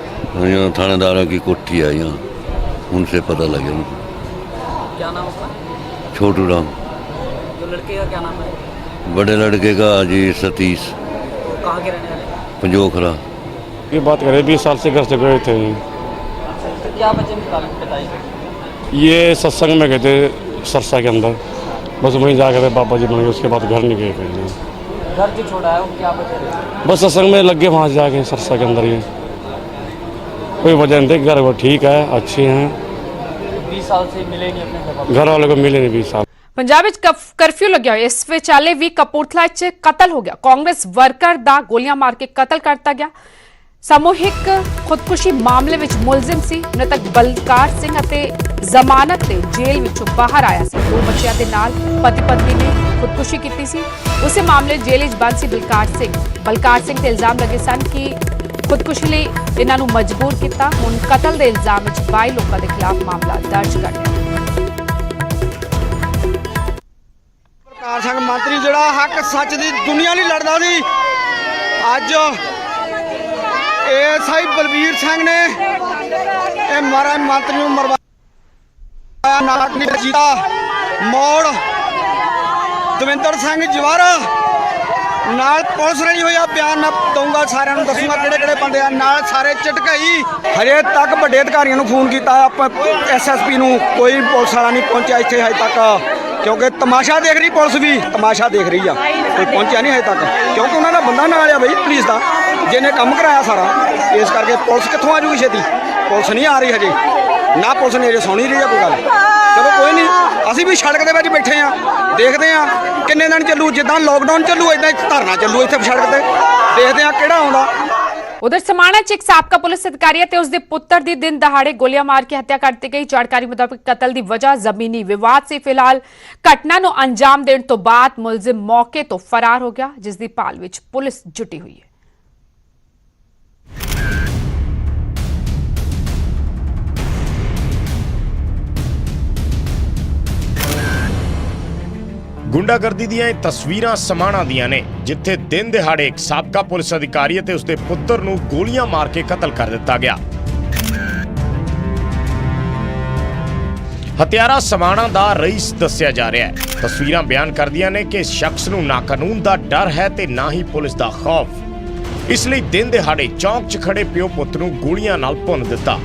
थानेदारों की कोठी है, यहाँ उनसे पता लगे मुझे। क्या नाम उसका? छोटू राम। जो लड़के का क्या नाम है? बड़े लड़के का जी सतीश। तो कहाँ के रहने वाले? पंजोखरा। ये बात करें 20 साल से घर से गए थे। तो क्या वजह बताइए? ये सत्संग में गए थे सरसा के अंदर, बस वहीं जा गए थे, बाबा जी बन गए, उसके बाद घर नहीं गए फिर। घर जो छोड़ा है वो क्या वजह? बस सत्संग में लग गए, वहाँ जा गए सरसा के अंदर। ये कोई वजह नहीं थी, घर वो ठीक है, अच्छे हैं। 20 साल से मिले नहीं अपने घर वाले को मिले नहीं 20 साल। पंजाब विच कर्फ्यू लग्या होया, इस विचाले भी कपूरथला च कतल हो गया। कांग्रेस वर्कर दा गोलियां मार के कतल करता गया। सामूहिक खुदकुशी मामले विच मुलजिम सी मृतक बलकार सिंह अते जमानत ते जेल विचों बाहर आया सी। 2 बच्चियां दे नाल पति पत्नी ने खुदकुशी कीती सी। उसे मामले जेल विच बंद सी बलकार सिंह ते इल्जाम लगे सन कि खुदकुशी लई इन्हां नूं मजबूर किया। हुण कतल दे इल्जाम विच 22 लोकां दे खिलाफ मामला दर्ज कर लिया। बलकार सिंह मंत्री जिहड़ा हक सच दी दुनिया नहीं लड़दा सी, अज SI बलबीर सिंह ने मारा मंत्री नूं मरवाया। नाटनी जीता मोड़ दविंदर सिंह जवारा नाल पुलिस रही हुई बयान मैं दूंगा, सारे दसूंगा किहड़े बंदे आ नाल, सारे झटकाई। हजे तक बड़े अधिकारियों को फोन किया, SSP नूं कोई पुलिस वाला नहीं पहुंचा इत्थे हजे तक, क्योंकि तमाशा देख रही पुलिस भी तमाशा देख रही आ, कोई पहुंचा नहीं हजे तक, क्योंकि उन्होंने बंदा नाल आ बई पुलिस का जिन्हें काम कराया सारा। इस करके पुलिस कित्थों आ जूगी छेती? पुलिस नहीं आ रही हजे, ना पुलिस ने अजे सुनी रही है कोई गल। चलो कोई नहीं, असी भी सड़क के बैठे हाँ, देखते हैं किन्ने दिन चलू, जिदा लॉकडाउन चलू इदा धरना चलू इत्थे सड़क ते, देखते हैं किहड़ा आउंदा। उधर समाणा च एक साबका पुलिस अधिकारी ते उसके पुत्र दी दिन दहाड़े गोलियां मार के हत्या कर दी गई। जानकारी मुताबिक कतल की वजह जमीनी विवाद से फिलहाल घटना नूं अंजाम देने तो बाद मुलजिम मौके तो फरार हो गया, जिसकी भाल विच पुलिस जुटी हुई है। गुंडागर्दी ਦੀਆਂ ਇਹ ਤਸਵੀਰਾਂ ਸਮਾਣਾ ਦੀਆਂ ਨੇ, ਜਿੱਥੇ ਦਿਨ ਦਿਹਾੜੇ ਇੱਕ ਸਾਬਕਾ ਪੁਲਿਸ ਅਧਿਕਾਰੀ ਅਤੇ ਉਸਦੇ ਪੁੱਤਰ ਨੂੰ ਗੋਲੀਆਂ ਮਾਰ ਕੇ ਕਤਲ ਕਰ ਦਿੱਤਾ ਗਿਆ। ਹਤਿਆਰਾ ਸਮਾਣਾ ਦਾ ਰਈਸ ਦੱਸਿਆ ਜਾ ਰਿਹਾ ਹੈ। ਤਸਵੀਰਾਂ ਬਿਆਨ ਕਰਦੀਆਂ ਨੇ ਕਿ ਇਸ ਸ਼ਖਸ ਨੂੰ ਨਾ ਕਾਨੂੰਨ ਦਾ ਡਰ ਹੈ ਤੇ ਨਾ ਹੀ ਪੁਲਿਸ ਦਾ ਖੌਫ। ਇਸ ਲਈ ਦਿਨ ਦਿਹਾੜੇ ਚੌਂਕ 'ਚ ਖੜੇ ਪਿਓ ਪੁੱਤ ਨੂੰ ਗੋਲੀਆਂ ਨਾਲ ਭੁੰਨ ਦਿੱਤਾ।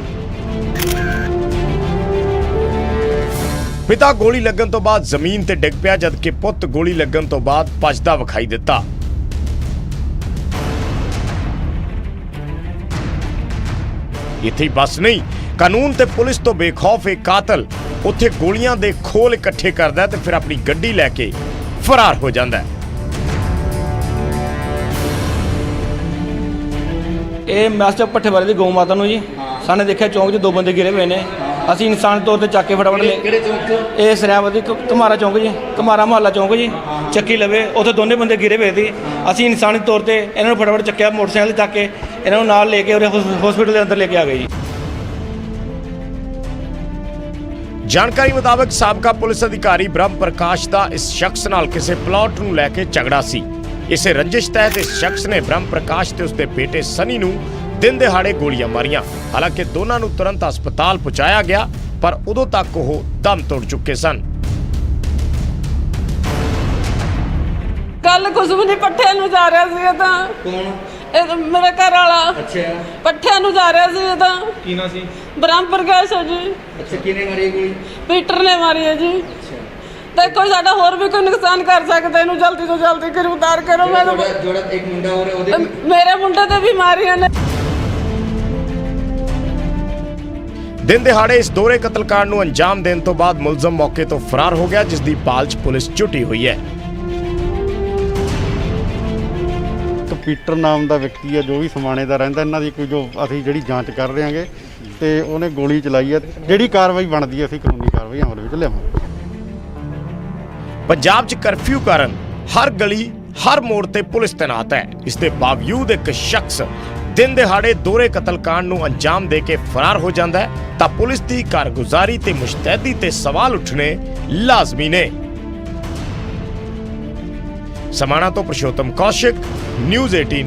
ਪਿਤਾ ਗੋਲੀ ਲੱਗਣ ਤੋਂ ਬਾਅਦ ਜ਼ਮੀਨ ਤੇ ਡਿੱਗ ਪਿਆ, ਜਦਕਿ ਪੁੱਤ ਗੋਲੀ ਲੱਗਣ ਤੋਂ ਬਾਅਦ ਭੱਜਦਾ ਵਿਖਾਈ ਦਿੱਤਾ। ਇੱਥੇ ਹੀ ਬਸ ਨਹੀਂ, ਕਾਨੂੰਨ ਤੇ ਪੁਲਿਸ ਤੋਂ ਬੇਖੌਫ ਇਹ ਕਾਤਲ ਉੱਥੇ ਗੋਲੀਆਂ ਦੇ ਖੋਲ ਇਕੱਠੇ ਕਰਦਾ ਤੇ ਫਿਰ ਆਪਣੀ ਗੱਡੀ ਲੈ ਕੇ ਫਰਾਰ ਹੋ ਜਾਂਦਾ ਹੈ। ਇਹ ਮੈਸਟਰ ਭੱਠੇਵਾਲੇ ਦੀ ਗਊ ਮਾਤਾ ਨੂੰ ਜੀ ਸਾਨੇ ਦੇਖਿਆ ਚੌਂਕ 'ਚ 2 ਬੰਦੇ ਗਿਰੇ ਹੋਏ ਨੇ। ਅਸੀਂ ਇਨਸਾਨ ਤੌਰ ਤੇ ਚੱਕ ਕੇ ਫਟਾਫਟ ਲੈ ਕਿਹੜੇ ਚੌਂਕ 'ਚ? ਇਹ ਸਰਿਆਵਤੀ ਕੁਮਾਰਾ ਚੌਂਕ ਜੀ, ਕੁਮਾਰਾ ਮੁਹੱਲਾ ਚੌਂਕ ਜੀ, ਚੱਕੀ ਲਵੇ ਉੱਥੇ ਦੋਨੇ ਬੰਦੇ ਗਿਰੇ ਹੋਏ ਸੀ। ਅਸੀਂ ਇਨਸਾਨੀ ਤੌਰ ਤੇ ਇਹਨਾਂ ਨੂੰ ਫਟਾਫਟ ਚੱਕਿਆ, ਮੋਟਰਸਾਈਕਲ ਤੇ ਚੱਕ ਕੇ ਇਹਨਾਂ ਨੂੰ ਨਾਲ ਲੈ ਕੇ ਉਹਦੇ ਹਸਪੀਟਲ ਦੇ ਅੰਦਰ ਲੈ ਕੇ ਆ ਗਏ ਜੀ। ਜਾਣਕਾਰੀ ਮੁਤਾਬਕ ਸਾਬਕਾ ਪੁਲਿਸ ਅਧਿਕਾਰੀ ਬ੍ਰਹਮ ਪ੍ਰਕਾਸ਼ ਦਾ ਇਸ ਸ਼ਖਸ ਨਾਲ ਕਿਸੇ ਪਲਾਟ ਨੂੰ ਲੈ ਕੇ ਝਗੜਾ ਸੀ। ਇਸੇ ਰੰਜਿਸ਼ ਤਹਿਤ ਇਸ ਸ਼ਖਸ ਨੇ ਬ੍ਰਹਮ ਪ੍ਰਕਾਸ਼ ਤੇ ਉਸਦੇ ਬੇਟੇ ਸਨੀ ਨੂੰ ਦਿਨ ਦਿਹਾੜੇ ਗੋਲੀਆਂ ਮਾਰੀਆਂ। ਹਾਲਾਂਕਿ ਦੋਨਾਂ ਨੂੰ ਤੁਰੰਤ ਹਸਪਤਾਲ ਪਹੁੰਚਾਇਆ ਗਿਆ, ਪਰ ਉਦੋਂ ਤੱਕ ਉਹ ਦਮ ਤੋੜ ਚੁੱਕੇ ਸਨ। ਕੱਲ ਕੁਝ ਵੀ ਨਹੀਂ, ਪੱਠਿਆਂ ਨੂੰ ਜਾ ਰਿਹਾ ਸੀ ਇਹ ਤਾਂ। ਕੌਣ? ਇਹ ਤਾਂ ਮੇਰਾ ਘਰ ਵਾਲਾ। ਅੱਛਾ, ਪੱਠਿਆਂ ਨੂੰ ਜਾ ਰਿਹਾ ਸੀ ਇਹ ਤਾਂ। ਕੀ ਨਾ ਸੀ? ਬ੍ਰਹਮ ਪ੍ਰਕਾਸ਼ ਹੈ ਜੀ। ਅੱਛਾ, ਕਿਹਨੇ ਮਾਰੀ ਗੋਲੀ? ਪੀਟਰ ਨੇ ਮਾਰੀ ਹੈ ਜੀ। ਦੇਖੋ ਸਾਡਾ ਹੋਰ ਵੀ ਕੋਈ ਨੁਕਸਾਨ ਕਰ ਸਕਦਾ, ਇਹਨੂੰ ਜਲਦੀ ਤੋਂ ਜਲਦੀ ਗ੍ਰਿਫਤਾਰ ਕਰੋ। ਮੈਂ ਜਿਹੜਾ ਇੱਕ ਮੁੰਡਾ ਹੋ ਰਿਹਾ ਉਹਦੇ ਮੇਰੇ ਮੁੰਡੇ ਤੇ ਵੀ ਮਾਰੀਆਂ ਨੇ। ਦਿਨ ਦਿਹਾੜੇ ਇਸ ਦੋਹਰੇ ਕਤਲकांड ਨੂੰ ਅੰਜਾਮ ਦੇਣ ਤੋਂ ਬਾਅਦ ਮੁਲਜ਼ਮ ਮੌਕੇ ਤੋਂ ਫਰਾਰ ਹੋ ਗਿਆ, ਜਿਸ ਦੀ ਭਾਲ 'ਚ ਪੁਲਿਸ ਜੁਟੀ ਹੋਈ ਹੈ। ਪੀਟਰ ਨਾਮ ਦਾ ਵਿਅਕਤੀ ਹੈ ਜੋ ਵੀ ਸਮਾਣੇ ਦਾ ਰਹਿੰਦਾ। ਇਹਨਾਂ ਦੀ ਕੋਈ ਜੋ ਅਸੀਂ ਜਿਹੜੀ ਜਾਂਚ ਕਰ ਰਹੇ ਹਾਂਗੇ ਤੇ ਉਹਨੇ ਗੋਲੀ ਚਲਾਈ ਹੈ। ਜਿਹੜੀ ਕਾਰਵਾਈ ਬਣਦੀ ਹੈ ਅਸੀਂ ਕਾਨੂੰਨੀ ਕਾਰਵਾਈ ਅਮਲ ਵਿੱਚ ਲਿਆਵਾਂਗੇ। ਪੰਜਾਬ 'ਚ ਕਰਫਿਊ ਕਾਰਨ ਹਰ ਗਲੀ ਹਰ ਮੋੜ ਤੇ ਪੁਲਿਸ ਤੈਨਾਤ ਹੈ। ਇਸ ਦੇ ਬਾਵਜੂਦ ਇੱਕ ਸ਼ਖਸ ਦਿਨ ਦਿਹਾੜੇ ਦੋਹਰੇ ਕਤਲकांड ਨੂੰ ਅੰਜਾਮ ਦੇ ਕੇ ਫਰਾਰ ਹੋ ਜਾਂਦਾ ਹੈ ਤਾਂ ਪੁਲਿਸ ਦੀ ਕਾਰਗੁਜ਼ਾਰੀ ਤੇ ਮੁਸ਼ਤੈਦੀ ਤੇ ਸਵਾਲ ਉੱਠਣੇ ਲਾਜ਼ਮੀ ਨੇ। ਸਮਾਣਾ ਤੋਂ ਪੁਰਸ਼ੋਤਮ ਕੌਸ਼ਿਕ, ਨਿਊਜ਼ 18